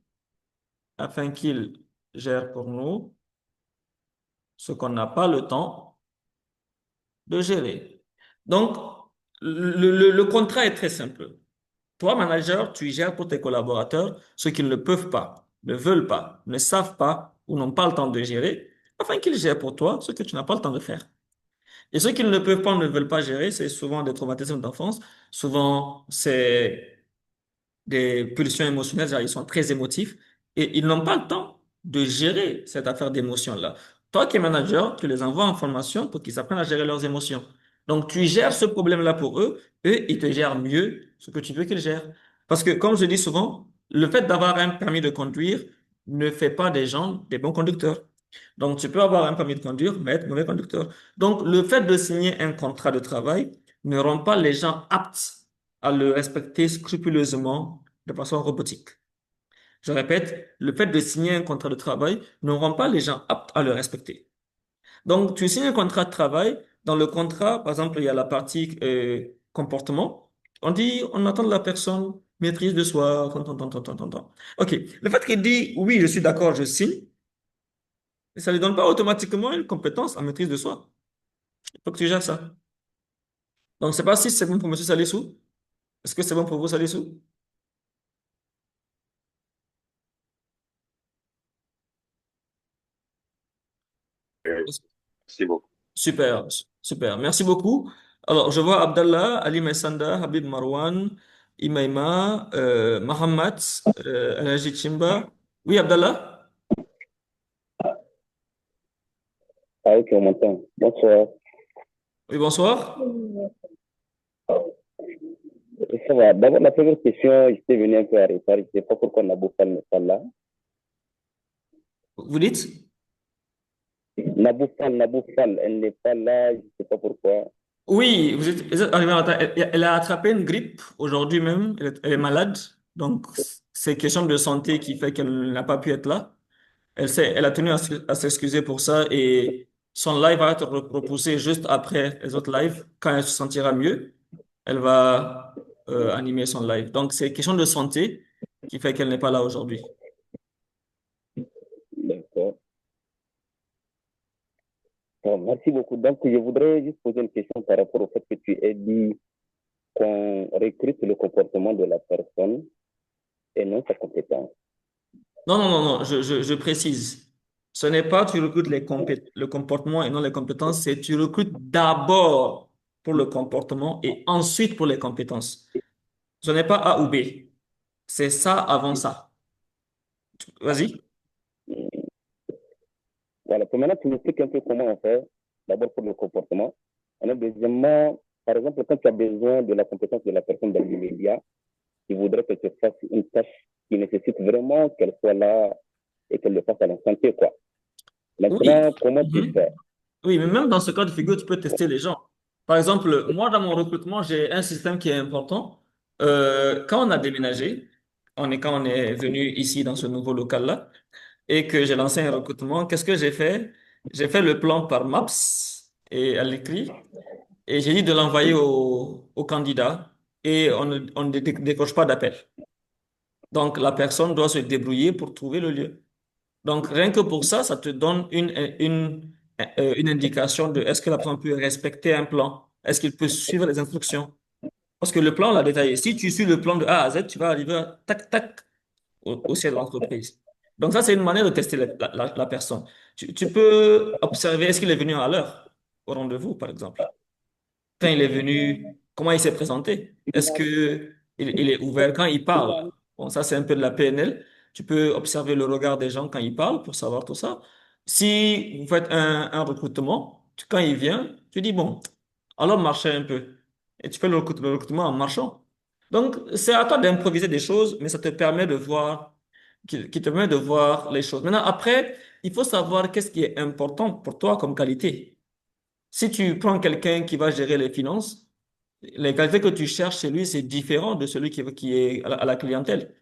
afin qu'ils gèrent pour nous ce qu'on n'a pas le temps de gérer. Donc, le contrat est très simple. Toi, manager, tu gères pour tes collaborateurs ceux qui ne peuvent pas, ne veulent pas, ne savent pas ou n'ont pas le temps de gérer, afin qu'ils gèrent pour toi ce que tu n'as pas le temps de faire. Et ceux qui ne peuvent pas, ne veulent pas gérer, c'est souvent des traumatismes d'enfance, souvent c'est des pulsions émotionnelles, genre ils sont très émotifs et ils n'ont pas le temps de gérer cette affaire d'émotions-là. Toi qui es manager, tu les envoies en formation pour qu'ils apprennent à gérer leurs émotions. Donc, tu gères ce problème-là pour eux, eux, ils te gèrent mieux ce que tu veux qu'ils gèrent. Parce que, comme je dis souvent, le fait d'avoir un permis de conduire ne fait pas des gens des bons conducteurs. Donc, tu peux avoir un permis de conduire, mais être mauvais conducteur. Donc, le fait de signer un contrat de travail ne rend pas les gens aptes à le respecter scrupuleusement de façon robotique. Je répète, le fait de signer un contrat de travail ne rend pas les gens aptes à le respecter. Donc, tu signes un contrat de travail. Dans le contrat, par exemple, il y a la partie comportement. On dit, on attend de la personne maîtrise de soi. Tant, tant, tant, tant, tant, tant, tant. OK. Le fait qu'il dit, oui, je suis d'accord, je signe, ça ne lui donne pas automatiquement une compétence en maîtrise de soi. Il faut que tu gères ça. Donc, je ne sais pas si c'est bon pour M. Salissou. Est-ce que c'est bon pour vous, Salissou? Merci beaucoup. Super, super. Merci beaucoup. Alors, je vois Abdallah, Ali Maïsanda, Habib Marwan, Imaima, Mohamed, Alaji Chimba. Oui, Abdallah? Ah, ok, on m'entend. Bonsoir. Oui, bonsoir. Ça va. D'abord, la première question, j'étais venu un peu en retard. Je ne sais pas pourquoi Nabou Fall n'est pas là. Vous dites? Nabou Fall, elle n'est pas là. Je ne sais pas pourquoi. Oui, vous êtes arrivé en retard. Elle a attrapé une grippe aujourd'hui même. Elle est malade. Donc, c'est question de santé qui fait qu'elle n'a pas pu être là. Elle a tenu à s'excuser pour ça et son live va être repoussé juste après les autres lives. Quand elle se sentira mieux, elle va animer son live. Donc, c'est question de santé qui fait qu'elle n'est pas là aujourd'hui. D'accord. Bon, merci beaucoup. Donc, je voudrais juste poser une question par rapport au fait que tu as dit qu'on recrute le comportement de la personne et non sa compétence. Non, non, non, non, je précise. Ce n'est pas tu recrutes le comportement et non les compétences, c'est tu recrutes d'abord pour le comportement et ensuite pour les compétences. Ce n'est pas A ou B. C'est ça avant ça. Vas-y. Voilà. Pour maintenant, tu m'expliques un peu comment on fait. D'abord pour le comportement. Et deuxièmement, par exemple, quand tu as besoin de la compétence de la personne dans l'immédiat, tu voudrais que tu fasses une tâche qui nécessite vraiment qu'elle soit là et qu'elle le fasse à l'instant T, quoi. Oui. Maintenant, comment tu Mhm. fais? Oui, mais même dans ce cas de figure, tu peux tester les gens. Par exemple, moi, dans mon recrutement, j'ai un système qui est important. Quand on a déménagé, quand on est venu ici dans ce nouveau local-là, et que j'ai lancé un recrutement, qu'est-ce que j'ai fait? J'ai fait le plan par Maps et à l'écrit, et j'ai dit de l'envoyer au candidat, et on ne décroche pas d'appel. Donc, la personne doit se débrouiller pour trouver le lieu. Donc, rien que pour ça, ça te donne une indication de est-ce que la personne peut respecter un plan? Est-ce qu'il peut suivre les instructions? Parce que le plan, on l'a détaillé. Si tu suis le plan de A à Z, tu vas arriver à tac, tac, au siège de l'entreprise. Donc, ça, c'est une manière de tester la personne. Tu peux observer, est-ce qu'il est venu à l'heure au rendez-vous, par exemple? Quand il est venu, comment il s'est présenté? Est-ce que il est ouvert quand il parle? Bon, ça, c'est un peu de la PNL. Tu peux observer le regard des gens quand ils parlent pour savoir tout ça. Si vous faites un recrutement, quand il vient, tu dis, bon, alors marchez un peu. Et tu fais le recrutement en marchant. Donc, c'est à toi d'improviser des choses, mais ça te permet de voir, qui te permet de voir les choses. Maintenant, après, il faut savoir qu'est-ce qui est important pour toi comme qualité. Si tu prends quelqu'un qui va gérer les finances, les qualités que tu cherches chez lui, c'est différent de celui qui est à la clientèle.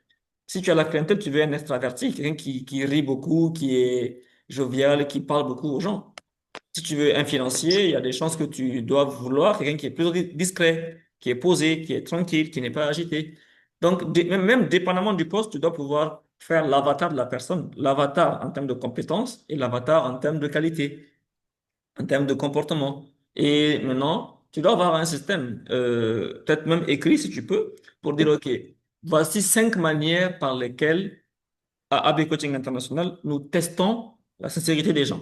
Si tu as la clientèle, tu veux un extraverti, quelqu'un qui rit beaucoup, qui est jovial, qui parle beaucoup aux gens. Si tu veux un financier, il y a des chances que tu dois vouloir quelqu'un qui est plus discret, qui est posé, qui est tranquille, qui n'est pas agité. Donc, même dépendamment du poste, tu dois pouvoir faire l'avatar de la personne, l'avatar en termes de compétences et l'avatar en termes de qualité, en termes de comportement. Et maintenant, tu dois avoir un système, peut-être même écrit si tu peux, pour dire, OK, voici 5 manières par lesquelles, à AB Coaching International, nous testons la sincérité des gens.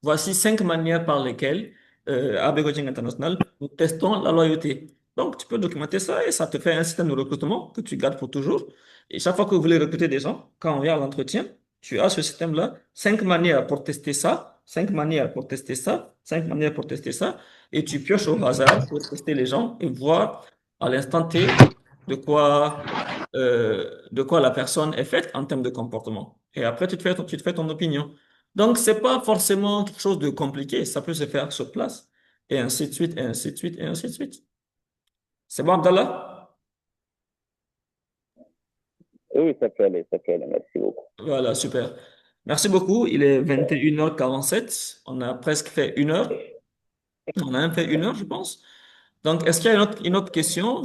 Voici 5 manières par lesquelles, AB Coaching International, nous testons la loyauté. Donc, tu peux documenter ça et ça te fait un système de recrutement que tu gardes pour toujours. Et chaque fois que vous voulez recruter des gens, quand on vient à l'entretien, tu as ce système-là, 5 manières pour tester ça, 5 manières pour tester ça, 5 manières pour tester ça, et tu pioches au hasard pour tester les gens et voir à l'instant T de quoi la personne est faite en termes de comportement. Et après, tu te fais ton opinion. Donc, c'est pas forcément quelque chose de compliqué. Ça peut se faire sur place. Et ainsi de suite, et ainsi de suite, et ainsi de suite. C'est bon, Abdallah? Oui, ça peut aller, merci beaucoup. Voilà, super. Merci beaucoup. Il est 21h47. On a presque fait 1 heure. On a même fait 1 heure, je pense. Donc, est-ce qu'il y a une autre question?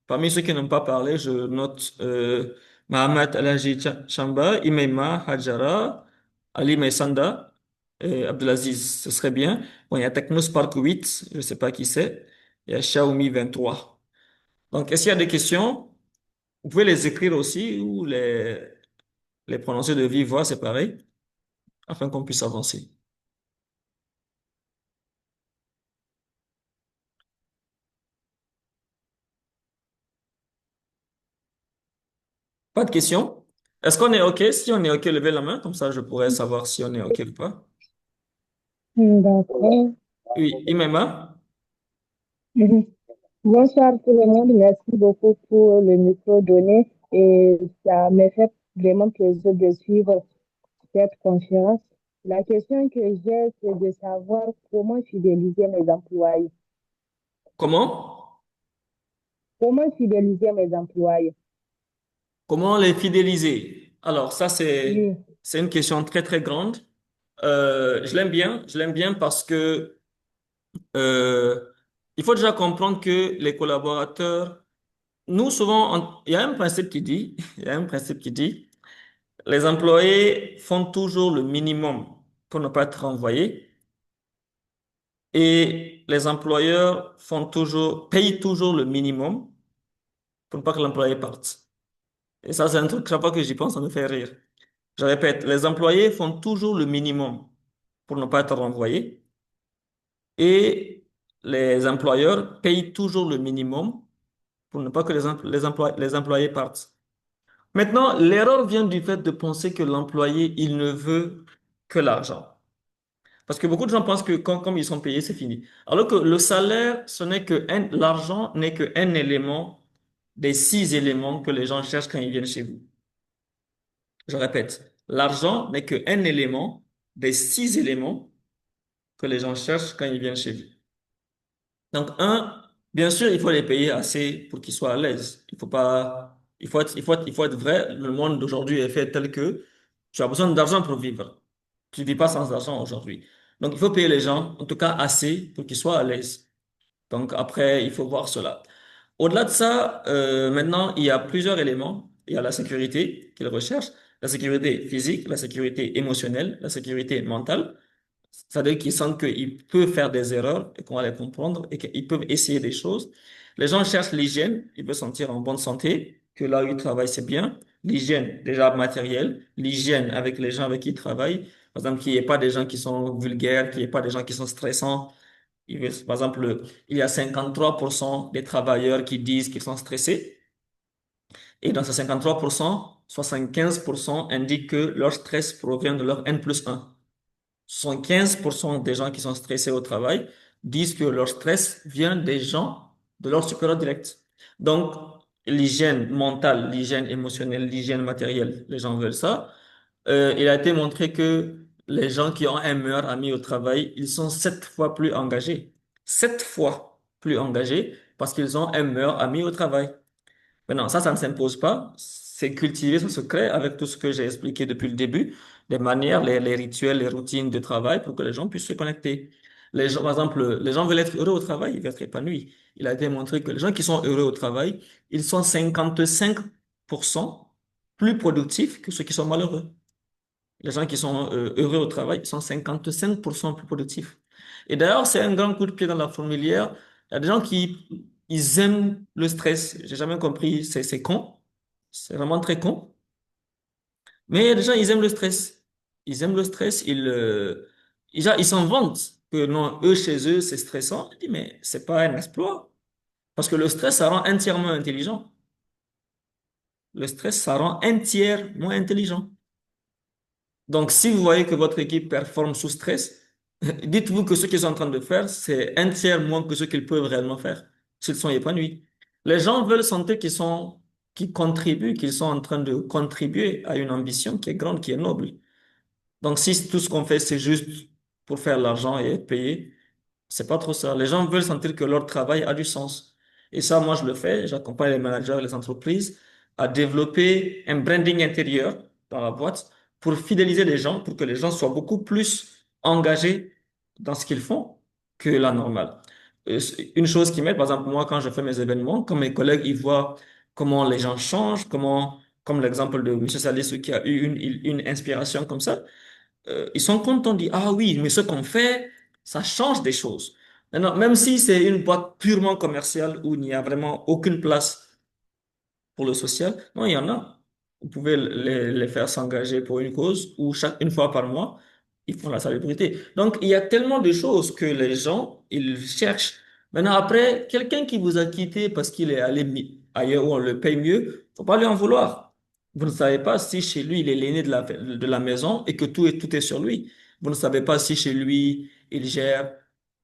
Parmi ceux qui n'ont pas parlé, je note Mohamed Alhaji Chamba, Imeima Hajara, Ali Maïsanda et Abdelaziz. Ce serait bien. Bon, il y a Technospark 8, je ne sais pas qui c'est. Il y a Xiaomi 23. Donc, est-ce qu'il y a des questions? Vous pouvez les écrire aussi ou les prononcer de vive voix, c'est pareil, afin qu'on puisse avancer. Pas de questions? Est-ce qu'on est OK? Si on est OK, levez la main, comme ça je pourrais savoir si on est OK ou pas. D'accord. Oui, Imema? Mhm. Bonsoir tout le monde, merci beaucoup pour le micro donné et ça me fait vraiment plaisir de suivre cette conférence. La question que j'ai, c'est de savoir comment fidéliser mes employés. Comment? Comment fidéliser mes employés? Comment les fidéliser? Alors, ça, Oui, c'est une question très, très grande. Je l'aime bien parce que euh, il faut déjà comprendre que les collaborateurs, nous, souvent, il y a un principe qui dit, il y a un principe qui dit, les employés font toujours le minimum pour ne pas être renvoyés et les employeurs payent toujours le minimum pour ne pas que l'employé parte. Et ça, c'est un truc, chaque fois que j'y pense, ça me fait rire. Je répète, les employés font toujours le minimum pour ne pas être renvoyés et les employeurs payent toujours le minimum pour ne pas que les employés partent. Maintenant, l'erreur vient du fait de penser que l'employé, il ne veut que l'argent. Parce que beaucoup de gens pensent que comme ils sont payés, c'est fini. Alors que le salaire, l'argent n'est qu'un élément des 6 éléments que les gens cherchent quand ils viennent chez vous. Je répète, l'argent n'est qu'un élément des 6 éléments que les gens cherchent quand ils viennent chez vous. Donc, bien sûr, il faut les payer assez pour qu'ils soient à l'aise. Il faut pas, il faut être vrai. Le monde d'aujourd'hui est fait tel que tu as besoin d'argent pour vivre. Tu ne vis pas sans argent aujourd'hui. Donc, il faut payer les gens, en tout cas assez, pour qu'ils soient à l'aise. Donc, après, il faut voir cela. Au-delà de ça, maintenant, il y a plusieurs éléments. Il y a la sécurité qu'ils recherchent, La sécurité physique, la sécurité émotionnelle, la sécurité mentale. C'est-à-dire qu'ils sentent qu'ils peuvent faire des erreurs et qu'on va les comprendre et qu'ils peuvent essayer des choses. Les gens cherchent l'hygiène, ils veulent sentir en bonne santé, que là où ils travaillent, c'est bien. L'hygiène, déjà matérielle, l'hygiène avec les gens avec qui ils travaillent. Par exemple, qu'il n'y ait pas des gens qui sont vulgaires, qu'il n'y ait pas des gens qui sont stressants. Par exemple, il y a 53% des travailleurs qui disent qu'ils sont stressés. Et dans ces 53%, 75% indiquent que leur stress provient de leur N+1. 75% des gens qui sont stressés au travail disent que leur stress vient des gens, de leur supérieur direct. Donc, l'hygiène mentale, l'hygiène émotionnelle, l'hygiène matérielle, les gens veulent ça. Il a été montré que les gens qui ont un meilleur ami au travail, ils sont 7 fois plus engagés. 7 fois plus engagés parce qu'ils ont un meilleur ami au travail. Maintenant, ça ne s'impose pas. C'est cultivé, ça se crée avec tout ce que j'ai expliqué depuis le début, les manières, les rituels, les routines de travail pour que les gens puissent se connecter. Les gens, par exemple, les gens veulent être heureux au travail, ils veulent être épanouis. Il a été montré que les gens qui sont heureux au travail, ils sont 55% plus productifs que ceux qui sont malheureux. Les gens qui sont heureux au travail sont 55% plus productifs. Et d'ailleurs, c'est un grand coup de pied dans la fourmilière. Il y a des gens qui ils aiment le stress. J'ai jamais compris, c'est con. C'est vraiment très con. Mais il y a des gens, ils aiment le stress. Ils aiment le stress, ils s'en vantent que non, eux, chez eux, c'est stressant. Je dis, mais c'est pas un exploit. Parce que le stress, ça rend entièrement intelligent. Le stress, ça rend entièrement intelligent. Donc, si vous voyez que votre équipe performe sous stress, dites-vous que ce qu'ils sont en train de faire, c'est un tiers moins que ce qu'ils peuvent réellement faire s'ils sont épanouis. Les gens veulent sentir qu'ils contribuent, qu'ils sont en train de contribuer à une ambition qui est grande, qui est noble. Donc, si tout ce qu'on fait, c'est juste pour faire l'argent et être payé, c'est pas trop ça. Les gens veulent sentir que leur travail a du sens. Et ça, moi, je le fais. J'accompagne les managers et les entreprises à développer un branding intérieur dans la boîte pour fidéliser les gens, pour que les gens soient beaucoup plus engagés dans ce qu'ils font que la normale. C'est une chose qui m'aide, par exemple, moi, quand je fais mes événements, quand mes collègues, ils voient comment les gens changent, comme l'exemple de Monsieur Salissou qui a eu une inspiration comme ça, ils sont contents de dire, ah oui, mais ce qu'on fait, ça change des choses. Maintenant, même si c'est une boîte purement commerciale où il n'y a vraiment aucune place pour le social, non, il y en a. Vous pouvez les faire s'engager pour une cause où une fois par mois, ils font la salubrité. Donc, il y a tellement de choses que les gens, ils cherchent. Maintenant, après, quelqu'un qui vous a quitté parce qu'il est allé ailleurs où on le paye mieux, faut pas lui en vouloir. Vous ne savez pas si chez lui, il est l'aîné de la maison et que tout est sur lui. Vous ne savez pas si chez lui, il gère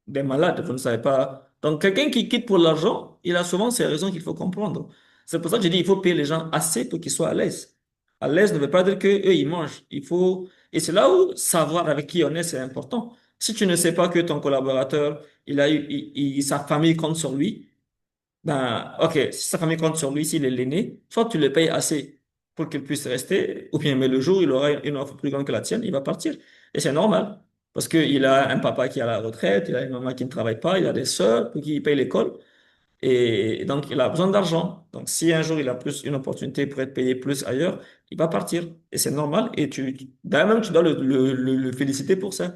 des malades. Vous ne savez pas. Donc, quelqu'un qui quitte pour l'argent, il a souvent ses raisons qu'il faut comprendre. C'est pour ça que je dis, il faut payer les gens assez pour qu'ils soient à l'aise. À l'aise ne veut pas dire que eux, ils mangent. Et c'est là où savoir avec qui on est, c'est important. Si tu ne sais pas que ton collaborateur, sa famille compte sur lui, ben, ok, si sa famille compte sur lui, s'il est l'aîné, soit tu le payes assez pour qu'il puisse rester, ou bien, mais le jour où il aura une offre plus grande que la tienne, il va partir. Et c'est normal. Parce qu'il a un papa qui est à la retraite, il a une maman qui ne travaille pas, il a des sœurs pour qui il paye l'école. Et donc, il a besoin d'argent. Donc, si un jour il a plus une opportunité pour être payé plus ailleurs, il va partir. Et c'est normal. Et d'ailleurs même, tu dois le féliciter pour ça.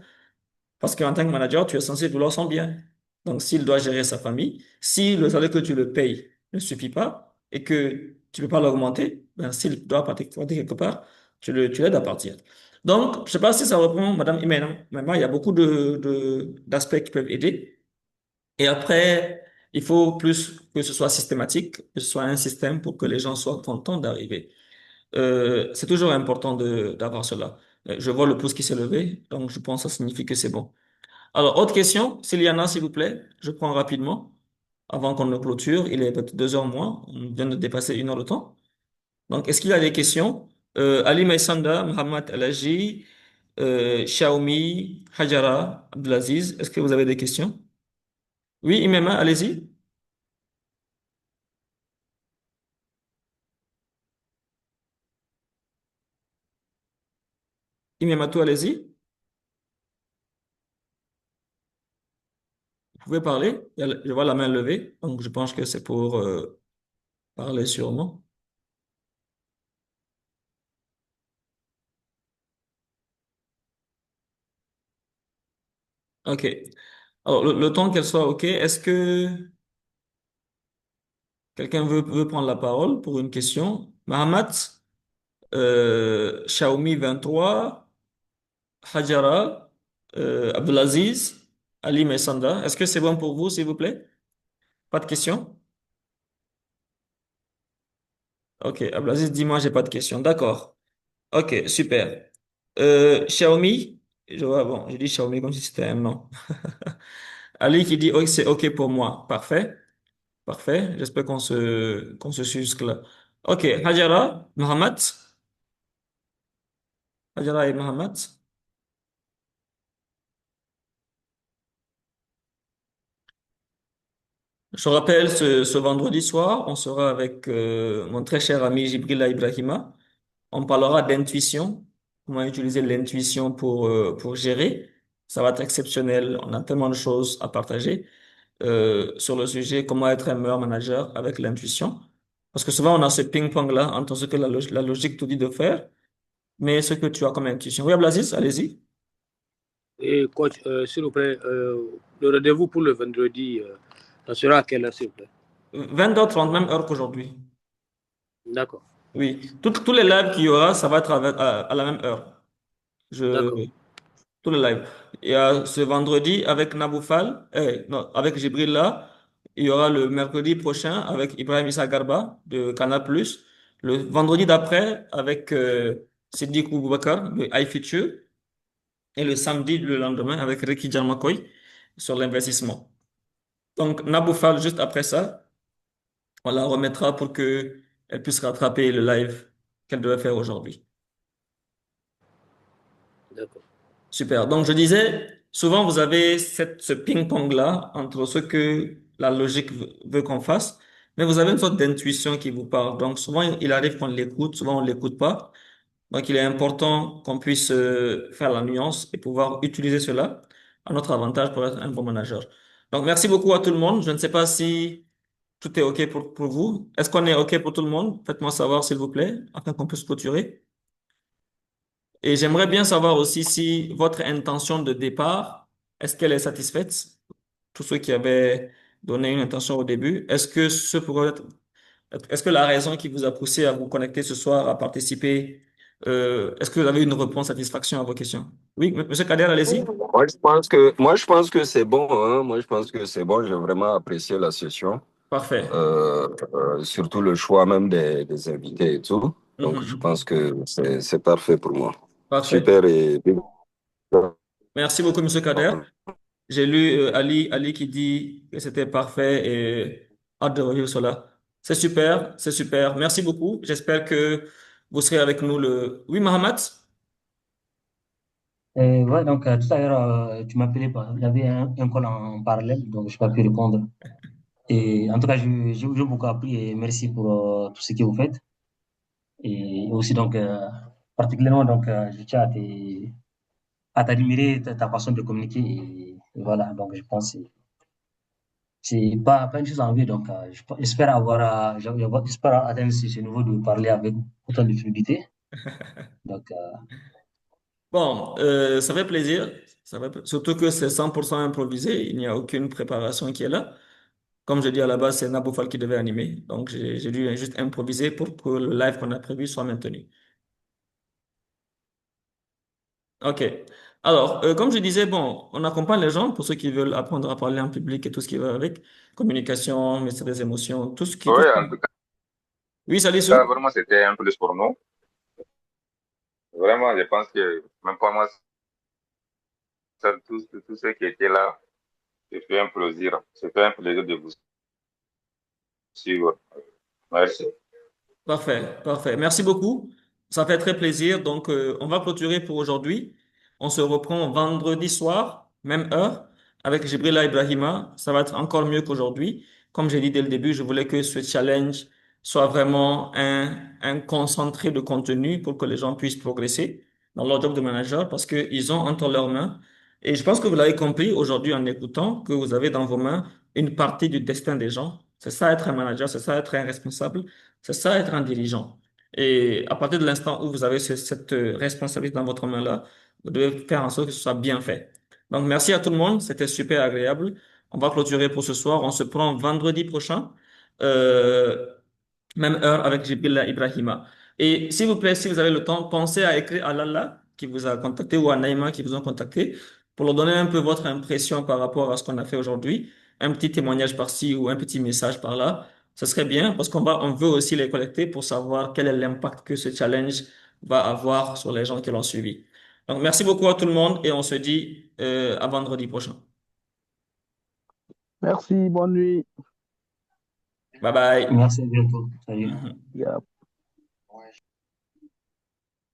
Parce qu'en tant que manager, tu es censé vouloir son bien. Donc, s'il doit gérer sa famille, si le salaire que tu le payes ne suffit pas et que tu ne peux pas l'augmenter, ben, s'il doit partir quelque part, tu l'aides à partir. Donc, je ne sais pas si ça reprend, Madame Imena. Maintenant, il y a beaucoup d'aspects qui peuvent aider. Et après, il faut plus que ce soit systématique, que ce soit un système pour que les gens soient contents d'arriver. C'est toujours important d'avoir cela. Je vois le pouce qui s'est levé, donc je pense que ça signifie que c'est bon. Alors, autre question, s'il y en a, s'il vous plaît, je prends rapidement, avant qu'on ne clôture. Il est peut-être 2 heures moins, on vient de dépasser 1 heure de temps. Donc, est-ce qu'il y a des questions? Ali Maïsanda, Mohamed Alaji, Xiaomi, Hajara, Abdelaziz, est-ce que vous avez des questions? Oui, Imema, allez-y. Imematou, allez-y. Vous pouvez parler. Je vois la main levée, donc je pense que c'est pour parler sûrement. OK. Alors, le temps qu'elle soit OK, est-ce que quelqu'un veut prendre la parole pour une question? Mahamat, Xiaomi 23, Hajara, Abdelaziz, Ali Messanda. Est-ce que c'est bon pour vous, s'il vous plaît? Pas de questions? OK. Abdelaziz, dis-moi, j'ai pas de questions. D'accord. OK, super. Xiaomi, je vois, bon, je dis Xiaomi comme si c'était un nom. Ali qui dit, OK, c'est OK pour moi. Parfait. Parfait. J'espère qu'on se suit jusque-là. OK. Hajara, Mohamed. Hajara et Mohamed. Je rappelle, ce vendredi soir, on sera avec mon très cher ami Jibrila Ibrahima. On parlera d'intuition, comment utiliser l'intuition pour gérer. Ça va être exceptionnel. On a tellement de choses à partager sur le sujet, comment être un meilleur manager avec l'intuition. Parce que souvent, on a ce ping-pong-là entre ce que la logique te dit de faire, mais ce que tu as comme intuition. Oui, Ablaziz, allez-y. Et coach, s'il vous plaît, le rendez-vous pour le vendredi, ça sera à quelle heure, s'il vous plaît? 20h30, même heure qu'aujourd'hui. D'accord. Oui, tous les lives qu'il y aura, ça va être à la même heure. Je, D'accord. Tous les lives. Il y a ce vendredi avec Naboufal, non, avec Jibril là. Il y aura le mercredi prochain avec Ibrahim Issa Garba de Canal+. Le vendredi d'après avec Siddiq Boubacar de iFuture. Et le samedi, le lendemain, avec Ricky Jarmakoy sur l'investissement. Donc, Naboufal, juste après ça, on la remettra pour que elle puisse rattraper le live qu'elle devait faire aujourd'hui. D'accord. Super. Donc, je disais, souvent, vous avez ce ping-pong-là entre ce que la logique veut qu'on fasse, mais vous avez une sorte d'intuition qui vous parle. Donc, souvent, il arrive qu'on l'écoute, souvent, on l'écoute pas. Donc, il est important qu'on puisse faire la nuance et pouvoir utiliser cela à notre avantage pour être un bon manager. Donc, merci beaucoup à tout le monde. Je ne sais pas si tout est OK pour vous. Est-ce qu'on est OK pour tout le monde? Faites-moi savoir, s'il vous plaît, afin qu'on puisse clôturer. Et j'aimerais bien savoir aussi si votre intention de départ, est-ce qu'elle est satisfaite? Tous ceux qui avaient donné une intention au début, est-ce que la raison qui vous a poussé à vous connecter ce soir, à participer, est-ce que vous avez une réponse satisfaction à vos questions? Oui, Monsieur Kader, allez-y. Moi, je pense que c'est bon, hein. Moi, je pense que c'est bon. J'ai vraiment apprécié la session. Parfait. Surtout le choix même des invités et tout. Donc, je Mhm. pense que c'est parfait pour moi. Parfait. Super et Merci beaucoup, Monsieur Kader. J'ai lu Ali qui dit que c'était parfait et hâte de revivre cela. C'est super, c'est super. Merci beaucoup. J'espère que vous serez avec nous le... Oui, Mohamed? Ouais, donc tout à l'heure, tu m'appelais, il y avait un call en parallèle, donc je n'ai pas pu répondre. Et en tout cas, j'ai beaucoup appris et merci pour tout ce que vous faites. Et aussi, donc, particulièrement, donc, je tiens à t'admirer ta façon de communiquer. Et voilà, donc je pense que c'est pas une chose à envier. Donc, j'espère j'espère atteindre ce niveau de parler avec autant de fluidité. Donc, Bon, ça fait plaisir. Surtout que c'est 100% improvisé. Il n'y a aucune préparation qui est là. Comme je dis à la base, c'est Naboufal qui devait animer. Donc, j'ai dû juste improviser pour que le live qu'on a prévu soit maintenu. OK. Alors, comme je disais, bon, on accompagne les gens pour ceux qui veulent apprendre à parler en public et tout ce qui va avec. Communication, maîtrise des émotions, tout ce qui... Oui, en tout Oui, salut, cas, Sou. vraiment, c'était un plus pour nous. Vraiment, je pense que même pas moi, seul, tous ceux qui étaient là, c'était un plaisir. C'était un plaisir de vous suivre. Merci. Parfait, parfait. Merci beaucoup. Ça fait très plaisir. Donc, on va clôturer pour aujourd'hui. On se reprend vendredi soir, même heure, avec Jibrila Ibrahima. Ça va être encore mieux qu'aujourd'hui. Comme j'ai dit dès le début, je voulais que ce challenge soit vraiment un concentré de contenu pour que les gens puissent progresser dans leur job de manager parce qu'ils ont entre leurs mains. Et je pense que vous l'avez compris aujourd'hui en écoutant que vous avez dans vos mains une partie du destin des gens. C'est ça être un manager, c'est ça être un responsable. C'est ça être un dirigeant. Et à partir de l'instant où vous avez cette responsabilité dans votre main-là, vous devez faire en sorte que ce soit bien fait. Donc, merci à tout le monde. C'était super agréable. On va clôturer pour ce soir. On se prend vendredi prochain. Euh, Même heure avec Jibril Ibrahima. Et s'il vous plaît, si vous avez le temps, pensez à écrire à Lalla qui vous a contacté ou à Naïma qui vous ont contacté pour leur donner un peu votre impression par rapport à ce qu'on a fait aujourd'hui. Un petit témoignage par-ci ou un petit message par-là. Ce serait bien parce on veut aussi les collecter pour savoir quel est l'impact que ce challenge va avoir sur les gens qui l'ont suivi. Donc, merci beaucoup à tout le monde et on se dit à vendredi prochain. Merci, bonne nuit. Bye bye. Merci, à bientôt. Salut. Mhm. Yeah.